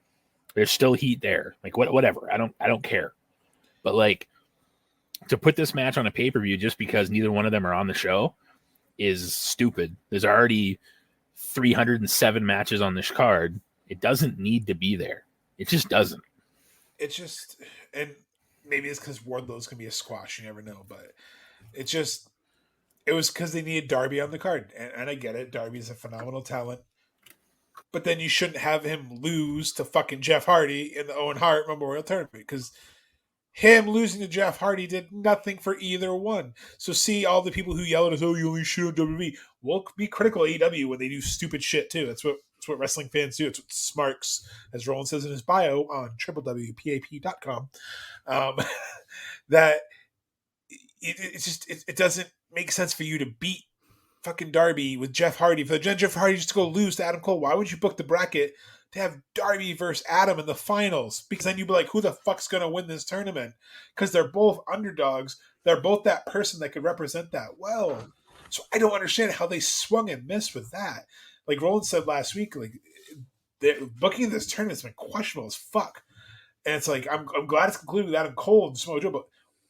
S5: There's still heat there. Like whatever. I don't care. But like to put this match on a pay-per-view just because neither one of them are on the show is stupid. There's already 307 matches on this card. It doesn't need to be there. It just doesn't.
S6: It's just, and maybe it's because Wardlow's gonna be a squash. You never know, but it was because they needed Darby on the card, and I get it. Darby's a phenomenal talent, but then you shouldn't have him lose to fucking Jeff Hardy in the Owen Hart Memorial Tournament because him losing to Jeff Hardy did nothing for either one. So see all the people who yell at us, "Oh, you only shit on WWE." We'll be critical of AEW when they do stupid shit too. That's what wrestling fans do. It's what Smarks, as Roland says in his bio on www.pap.com, that it doesn't make sense for you to beat fucking Darby with Jeff Hardy. For Jeff Hardy just to go lose to Adam Cole, why would you book the bracket to have Darby versus Adam in the finals? Because then you'd be like, who the fuck's going to win this tournament? Because they're both underdogs. They're both that person that could represent that well. So I don't understand how they swung and missed with that. Like Roland said last week, like booking this tournament's been questionable as fuck. And it's like, I'm glad it's concluded with Adam Cole and Samoa Joe, but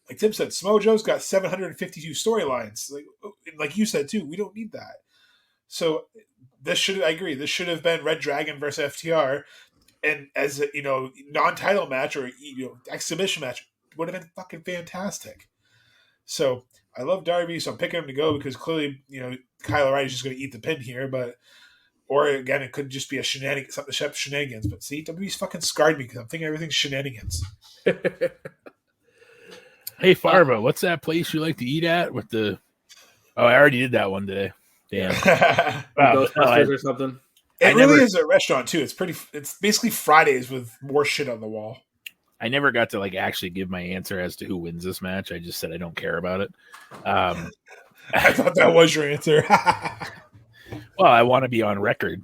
S6: like Tim said, Samoa Joe's got 752 storylines. Like you said too, we don't need that. So I agree. This should have been Red Dragon versus FTR, and as a non-title match or exhibition match would have been fucking fantastic. So I love Darby, so I'm picking him to go because clearly Kyle O'Reilly's just going to eat the pin here, or again it could just be a shenanigans. But see, WWE's fucking scarred me because I'm thinking everything's shenanigans.
S5: Hey Farva, what's that place you like to eat at with the? Oh, I already did that one today. Damn.
S3: Ghostbusters or something.
S6: It really is a restaurant too. It's basically Fridays with more shit on the wall.
S5: I never got to actually give my answer as to who wins this match. I just said I don't care about it.
S6: I thought that was your answer.
S5: Well, I want to be on record.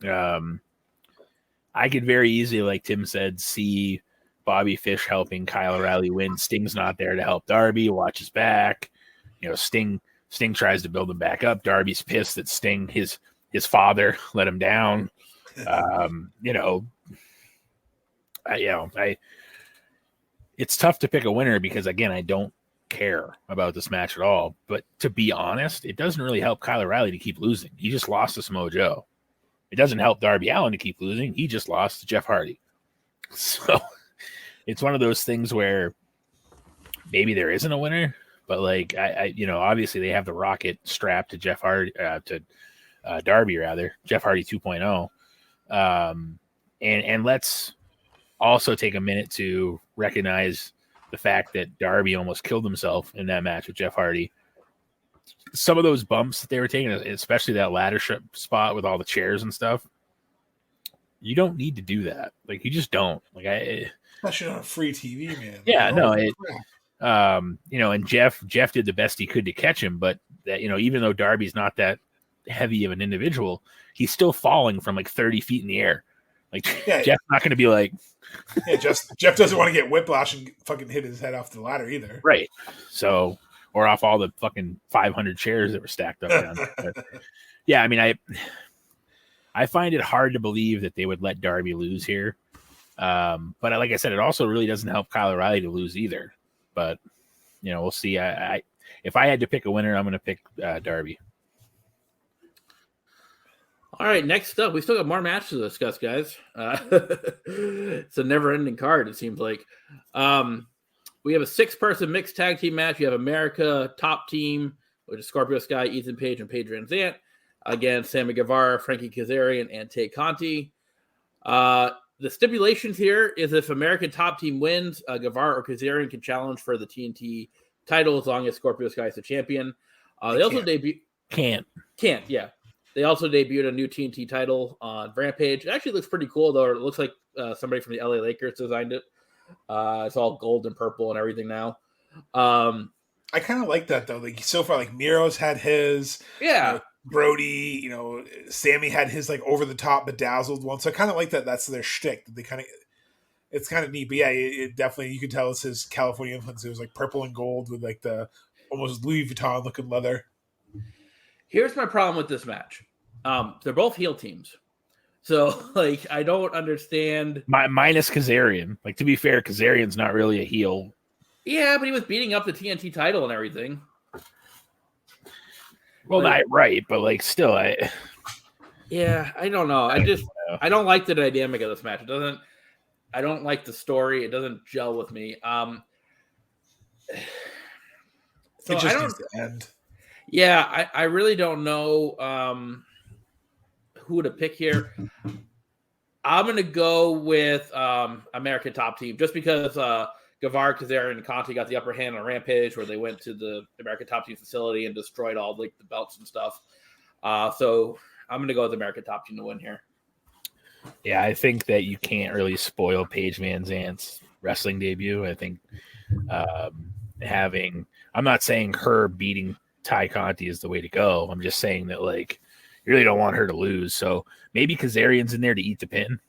S5: I could very easily, like Tim said, see Bobby Fish helping Kyle O'Reilly win. Sting's not there to help Darby. Watch his back. Sting tries to build him back up. Darby's pissed that Sting, his father, let him down. It's tough to pick a winner because again, I don't care about this match at all. But to be honest, it doesn't really help Kyle O'Reilly to keep losing. He just lost to Samoa Joe. It doesn't help Darby Allin to keep losing. He just lost to Jeff Hardy. So it's one of those things where maybe there isn't a winner, but obviously they have the rocket strapped to Jeff Hardy, Darby rather, Jeff Hardy 2.0. And let's also take a minute to recognize the fact that Darby almost killed himself in that match with Jeff Hardy. Some of those bumps that they were taking, especially that ladder spot with all the chairs and stuff, you don't need to do that. You just don't.
S6: Especially on free TV, man.
S5: Yeah, and Jeff did the best he could to catch him, but that even though Darby's not that heavy of an individual, he's still falling from 30 feet in the air. Jeff's not going to be
S6: Jeff doesn't want to get whiplash and fucking hit his head off the ladder either.
S5: Right. So, or off all the fucking 500 chairs that were stacked up down there. But, yeah, I mean, I find it hard to believe that they would let Darby lose here. But like I said, it also really doesn't help Kyle O'Reilly to lose either. But, we'll see. If I had to pick a winner, I'm going to pick Darby.
S3: All right, next up, we still got more matches to discuss, guys. It's a never-ending card, it seems like. We have a 6-person mixed tag team match. You have America Top Team, which is Scorpio Sky, Ethan Page, and Paige Van Zant, against Sammy Guevara, Frankie Kazarian, and Tay Conti. The stipulations here is if American Top Team wins, Guevara or Kazarian can challenge for the TNT title as long as Scorpio Sky is the champion. They also Can't, yeah. They also debuted a new TNT title on Rampage. It actually looks pretty cool, though. It looks like somebody from the LA Lakers designed it. It's all gold and purple and everything now.
S6: I kind of like that though. Like so far, like Miro's had his,
S3: Yeah.
S6: Brody, Sammy had his like over the top bedazzled one. So I kind of like that. That's their shtick. That they kind of, it's kind of neat. But yeah, it definitely, you can tell it's his California influence. It was like purple and gold with like the almost Louis Vuitton looking leather.
S3: Here's my problem with this match. They're both heel teams. So, like, I don't understand.
S5: Minus Kazarian. Like, to be fair, Kazarian's not really a heel.
S3: Yeah, but he was beating up the TNT title and everything.
S5: Well, not right, but, like, still, I
S3: don't know. I don't like the dynamic of this match. I don't like the story. It doesn't gel with me.
S6: So it just needs to end.
S3: Yeah, I really don't know who to pick here. I'm going to go with American Top Team just because Guevara, Kazarian, and Conti got the upper hand on Rampage where they went to the American Top Team facility and destroyed all like the belts and stuff. So I'm going to go with American Top Team to win here.
S5: Yeah, I think that you can't really spoil Paige Van Zant's wrestling debut. I think I'm not saying her beating Ty Conti is the way to go. I'm just saying that, like, you really don't want her to lose. So maybe Kazarian's in there to eat the pin.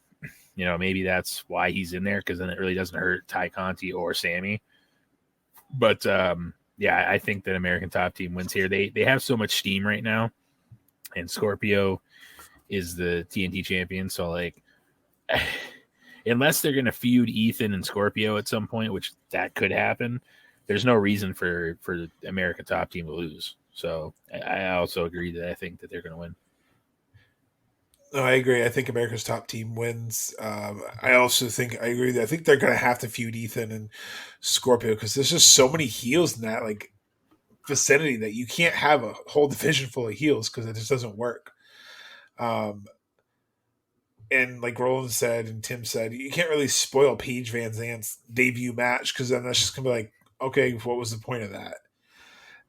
S5: Maybe that's why he's in there, because then it really doesn't hurt Ty Conti or Sammy. But, yeah, I think that American Top Team wins here. They have so much steam right now, and Scorpio is the TNT champion. So, like, unless they're going to feud Ethan and Scorpio at some point, which that could happen, there's no reason for the American Top Team to lose. So I also agree that I think that they're going to win.
S6: No, I agree. I think America's Top Team wins. I also think I agree that I think they're going to have to feud Ethan and Scorpio because there's just so many heels in that like vicinity that you can't have a whole division full of heels because it just doesn't work. And like Roland said and Tim said, you can't really spoil Paige Van Zant's debut match because then that's just going to be like, okay, what was the point of that?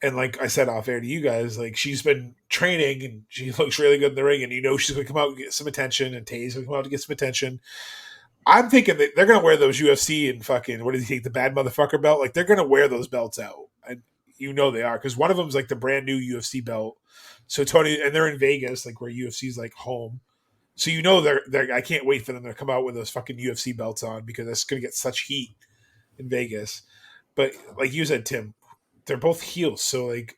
S6: And like I said off air to you guys, like she's been training and she looks really good in the ring, and she's going to come out and get some attention, and Tay's going to come out to get some attention. I'm thinking that they're going to wear those UFC and fucking what did he take, the bad motherfucker belt? Like they're going to wear those belts out, and they are because one of them's like the brand new UFC belt. So Tony, and they're in Vegas, like where UFC's like home. So they're I can't wait for them to come out with those fucking UFC belts on because that's going to get such heat in Vegas. But like you said, Tim, they're both heels. So like,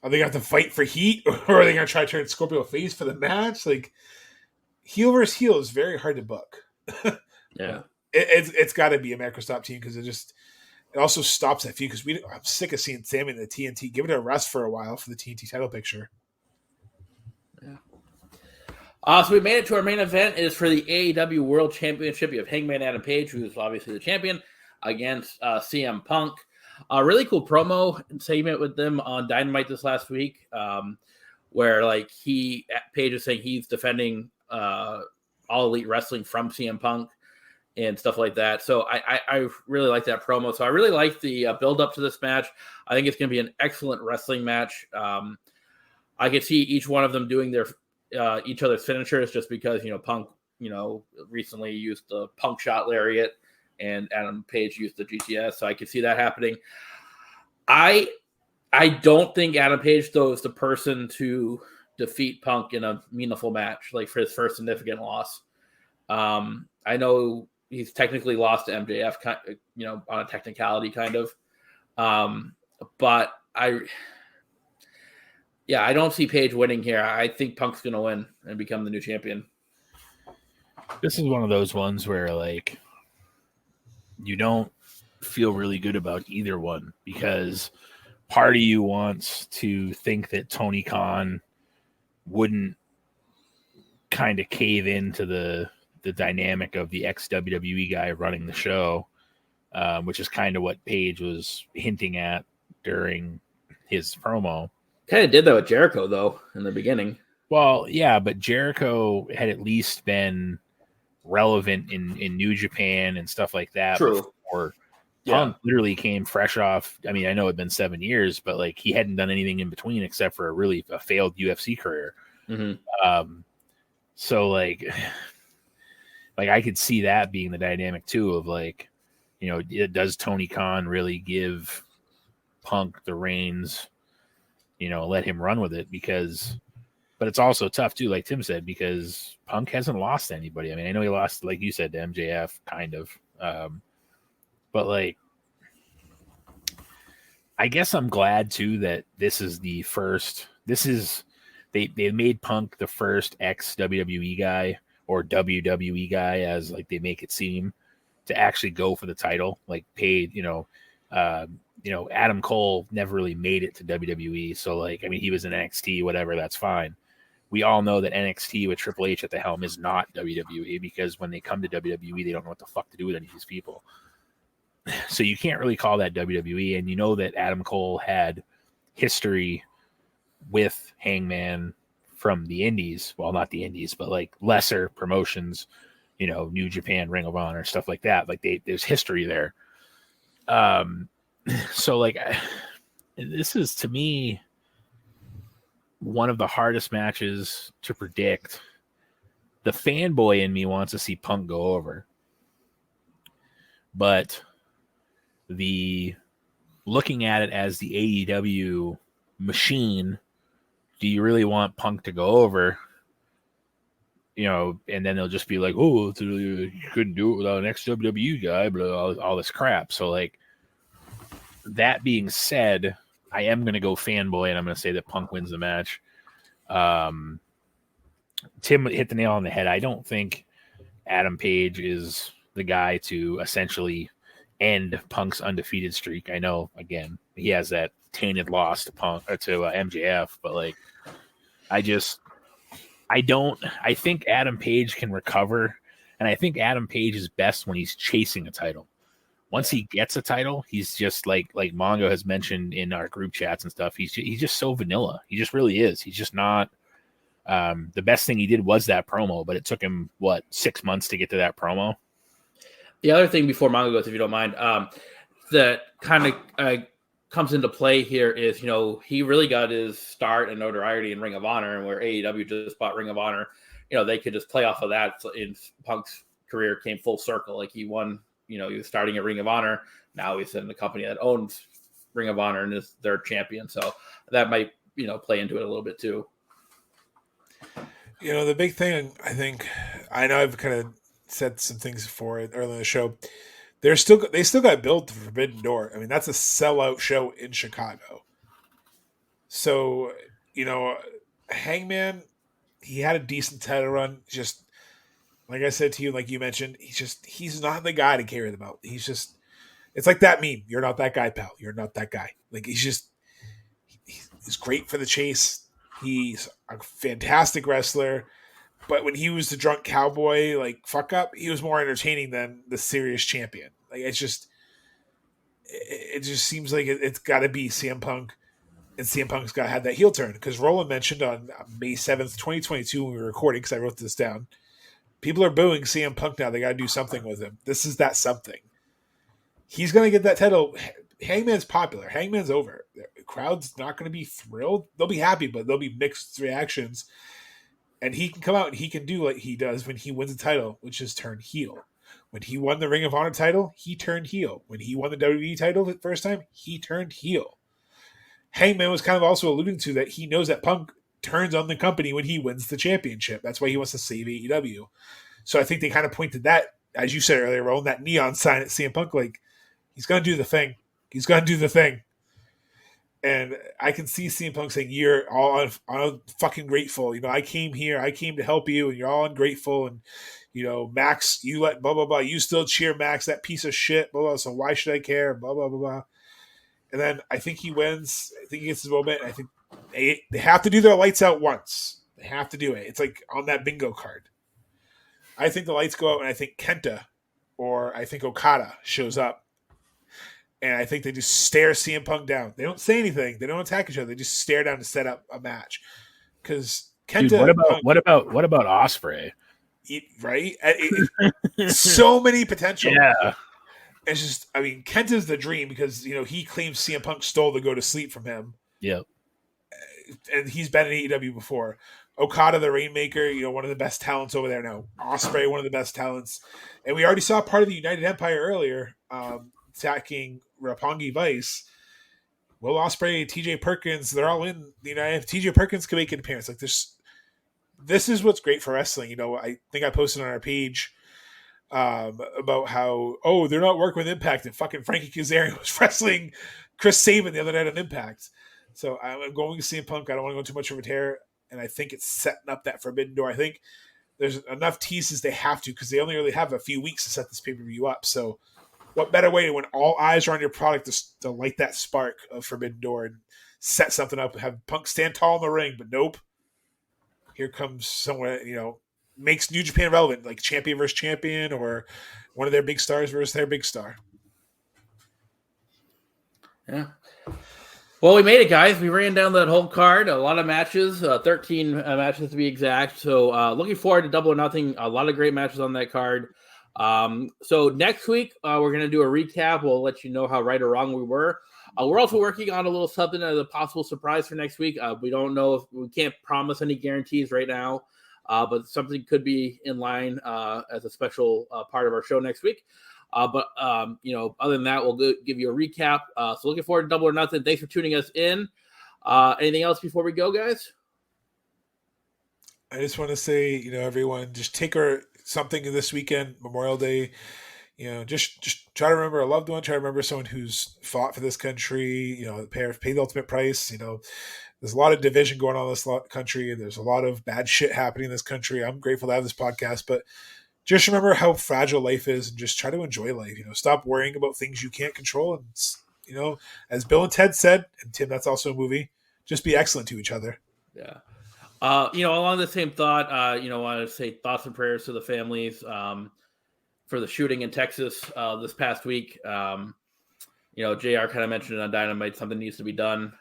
S6: are they going to have to fight for heat, or are they going to try to turn Scorpio face for the match? Like, heel versus heel is very hard to book.
S3: Yeah,
S6: it's got to be America's Top Team because it also stops that feud because I'm sick of seeing Sammy in the TNT. Give it a rest for a while for the TNT title picture.
S3: Yeah. So we made it to our main event. It is for the AEW World Championship. You have Hangman Adam Page, who is obviously the champion, against CM Punk. A really cool promo segment with them on Dynamite this last week, where like Page is saying he's defending All Elite Wrestling from CM Punk and stuff like that. So I really like that promo. So I really like the build up to this match. I think it's going to be an excellent wrestling match. I could see each one of them doing their each other's finishers just because Punk recently used the Punk shot lariat. And Adam Page used the GTS, so I could see that happening. I don't think Adam Page, though, is the person to defeat Punk in a meaningful match, like for his first significant loss. I know he's technically lost to MJF, on a technicality kind of. But I don't see Page winning here. I think Punk's going to win and become the new champion.
S5: This is one of those ones where, like, you don't feel really good about either one because part of you wants to think that Tony Khan wouldn't kind of cave into the dynamic of the ex-WWE guy running the show, which is kind of what Page was hinting at during his promo.
S3: Kind of did that with Jericho, though, in the beginning.
S5: Well, yeah, but Jericho had at least been relevant in New Japan and stuff like that.
S3: True.
S5: Before Punk literally came fresh off. I mean, I know it'd been 7 years, but like he hadn't done anything in between except for a failed UFC career.
S3: Mm-hmm.
S5: So like I could see that being the dynamic too of like does Tony Khan really give Punk the reins? Let him run with it but it's also tough too, like Tim said, because Punk hasn't lost to anybody. I mean, I know he lost, like you said, to MJF, kind of, but like, I guess I'm glad too that this is the first. They made Punk the first ex WWE guy or WWE guy, as like they make it seem, to actually go for the title. Like paid, Adam Cole never really made it to WWE, so like, I mean, he was in NXT, whatever, that's fine. We all know that NXT with Triple H at the helm is not WWE, because when they come to WWE, they don't know what the fuck to do with any of these people. So you can't really call that WWE. And you know that Adam Cole had history with Hangman from the indies. Well, not the indies, but like lesser promotions, New Japan, Ring of Honor, stuff like that. Like there's history there. So like, this is, to me, one of the hardest matches to predict. The fanboy in me wants to see Punk go over, but looking at it as the AEW machine, do you really want Punk to go over? And then they'll just be like, oh, you couldn't do it without an ex-WWE guy, blah, all this crap. So like, that being said, I am going to go fanboy, and I'm going to say that Punk wins the match. Tim hit the nail on the head. I don't think Adam Page is the guy to essentially end Punk's undefeated streak. I know, again, he has that tainted loss to Punk or to MJF, but like, I think Adam Page can recover, and I think Adam Page is best when he's chasing a title. Once he gets a title, he's just like Mongo has mentioned in our group chats and stuff. He's just so vanilla. He just really is. He's just not. The best thing he did was that promo, but it took him 6 months to get to that promo.
S3: The other thing before Mongo goes, if you don't mind, that kind of comes into play here is, he really got his start and notoriety in Ring of Honor, and where AEW just bought Ring of Honor, they could just play off of that. So in Punk's career came full circle. Like he won. He was starting at Ring of Honor. Now he's in the company that owns Ring of Honor and is their champion. So that might, play into it a little bit too.
S6: The big thing, I know I've kind of said some things before early in the show. They still got billed to Forbidden Door. I mean, that's a sellout show in Chicago. So, Hangman, he had a decent title run. Just like I said to you, like you mentioned, he's not the guy to carry the belt. It's like that meme. You're not that guy, pal. You're not that guy. Like he's great for the chase. He's a fantastic wrestler. But when he was the drunk cowboy, like fuck up, he was more entertaining than the serious champion. Like it just seems like it's got to be CM Punk, and CM Punk's got to have that heel turn. Because Roland mentioned on May 7th, 2022, when we were recording, because I wrote this down, people are booing CM Punk now. They got to do something with him. This is that something. He's going to get that title. Hangman's popular. Hangman's over. The crowd's not going to be thrilled. They'll be happy, but there'll be mixed reactions. And he can come out and he can do what he does when he wins a title, which is turn heel. When he won the Ring of Honor title, he turned heel. When he won the WWE title the first time, he turned heel. Hangman was kind of also alluding to that he knows that Punk turns on the company when he wins the championship. That's why he wants to save AEW. So I think they kind of pointed that, as you said earlier, Roland, that neon sign at CM Punk, like, he's going to do the thing. He's going to do the thing. And I can see CM Punk saying, you're all fucking grateful. I came here. I came to help you, and you're all ungrateful. And, Max, you let blah, blah, blah. You still cheer Max, that piece of shit, blah, blah. So why should I care? Blah, blah, blah, blah. And then I think he wins. I think he gets his moment. I think they have to do their lights out once. They have to do it. It's like on that bingo card. I think the lights go out, and I think Kenta or I think Okada shows up. And I think they just stare CM Punk down. They don't say anything. They don't attack each other. They just stare down to set up a match. Because Kenta,
S5: dude, what about Ospreay?
S6: Right? So many potential.
S5: Yeah.
S6: It's just, I mean, Kenta's the dream because he claims CM Punk stole the go to sleep from him.
S5: Yep.
S6: And he's been in AEW before. Okada, the Rainmaker, one of the best talents over there now. Ospreay, one of the best talents. And we already saw part of the United Empire earlier attacking Roppongi Vice. Will Ospreay, TJ Perkins, they're all in the United. TJ Perkins can make an appearance. Like this is what's great for wrestling. I think I posted on our page about how, they're not working with Impact, and fucking Frankie Kazarian was wrestling Chris Sabin the other night on Impact. So I'm going to CM Punk. I don't want to go too much of a tear, and I think it's setting up that Forbidden Door. I think there's enough teases they have to, because they only really have a few weeks to set this pay-per-view up. So what better way when all eyes are on your product to light that spark of Forbidden Door and set something up, have Punk stand tall in the ring, but nope. Here comes someone, makes New Japan relevant, like champion versus champion, or one of their big stars versus their big star.
S3: Yeah. Well, we made it, guys. We ran down that whole card. A lot of matches, 13 matches to be exact. So looking forward to Double or Nothing. A lot of great matches on that card. So next week, we're going to do a recap. We'll let you know how right or wrong we were. We're also working on a little something as a possible surprise for next week. We don't know if we can't promise any guarantees right now, but something could be in line as a special part of our show next week. But other than that, we'll give you a recap. So looking forward to Double or Nothing. Thanks for tuning us in. Anything else before we go, guys?
S6: I just want to say, everyone, just take something this weekend, Memorial Day. Just try to remember a loved one. Try to remember someone who's fought for this country. Pay the ultimate price. There's a lot of division going on in this country, and there's a lot of bad shit happening in this country. I'm grateful to have this podcast, but just remember how fragile life is, and just try to enjoy life. Stop worrying about things you can't control. And, as Bill and Ted said, and Tim, that's also a movie, just be excellent to each other.
S3: Yeah. Along the same thought, I want to say thoughts and prayers to the families for the shooting in Texas this past week. JR kind of mentioned it on Dynamite, something needs to be done.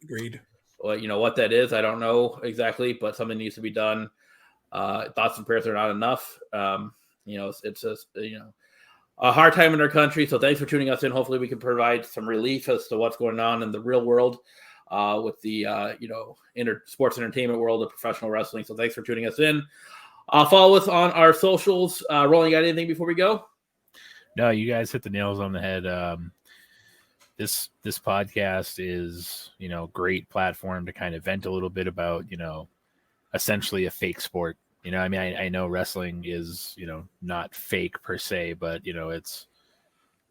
S6: Agreed.
S3: Well, what that is, I don't know exactly, but something needs to be done. Thoughts and prayers are not enough. It's just, a hard time in our country. So thanks for tuning us in. Hopefully we can provide some relief as to what's going on in the real world with the, sports entertainment world of professional wrestling. So thanks for tuning us in. Follow us on our socials. Roland, you got anything before we go?
S5: No, you guys hit the nails on the head. This podcast is, great platform to kind of vent a little bit about, essentially a fake sport. I know wrestling is, not fake per se, but,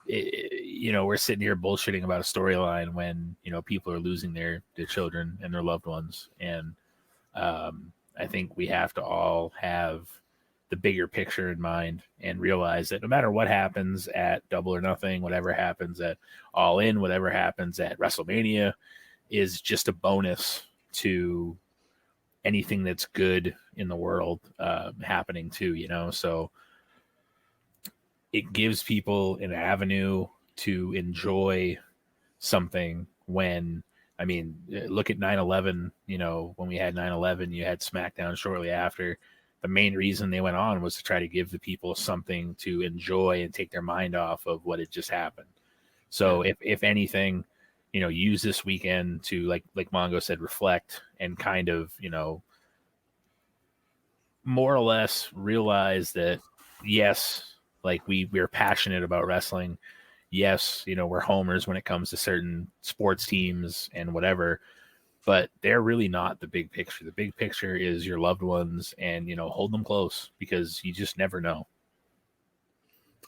S5: we're sitting here bullshitting about a storyline when, people are losing their children and their loved ones. And I think we have to all have the bigger picture in mind and realize that no matter what happens at Double or Nothing, whatever happens at All In, whatever happens at WrestleMania is just a bonus to anything that's good in the world happening too, so it gives people an avenue to enjoy something when, look at 9/11, when we had 9/11, you had SmackDown shortly after. The main reason they went on was to try to give the people something to enjoy and take their mind off of what had just happened. So if anything, use this weekend to, like Mongo said, reflect and kind of, more or less realize that, yes, like we're passionate about wrestling. Yes, we're homers when it comes to certain sports teams and whatever, but they're really not the big picture. The big picture is your loved ones, and, hold them close because you just never know.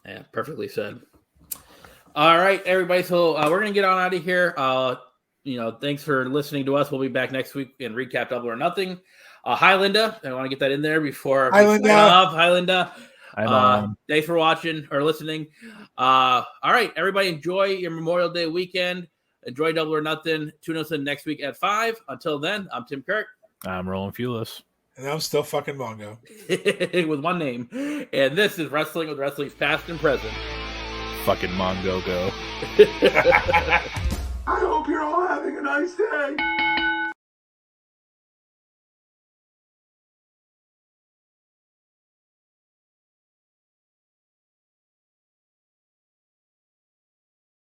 S3: Yeah, perfectly said. All right, everybody. So we're going to get on out of here. Thanks for listening to us. We'll be back next week and recap Double or Nothing. Hi, Linda. I want to get that in there before.
S6: Hi, Linda.
S3: Hi, Linda.
S5: Hi, Mom.
S3: Thanks for watching or listening. All right, everybody, enjoy your Memorial Day weekend. Enjoy Double or Nothing. Tune us in next week at 5. Until then, I'm Tim Kirk.
S5: I'm Roland Fulis.
S6: And I'm still fucking Mongo.
S3: With one name. And this is Wrestling with Wrestling's Past and Present.
S5: Fucking Mongo go.
S7: I hope you're all having a nice day.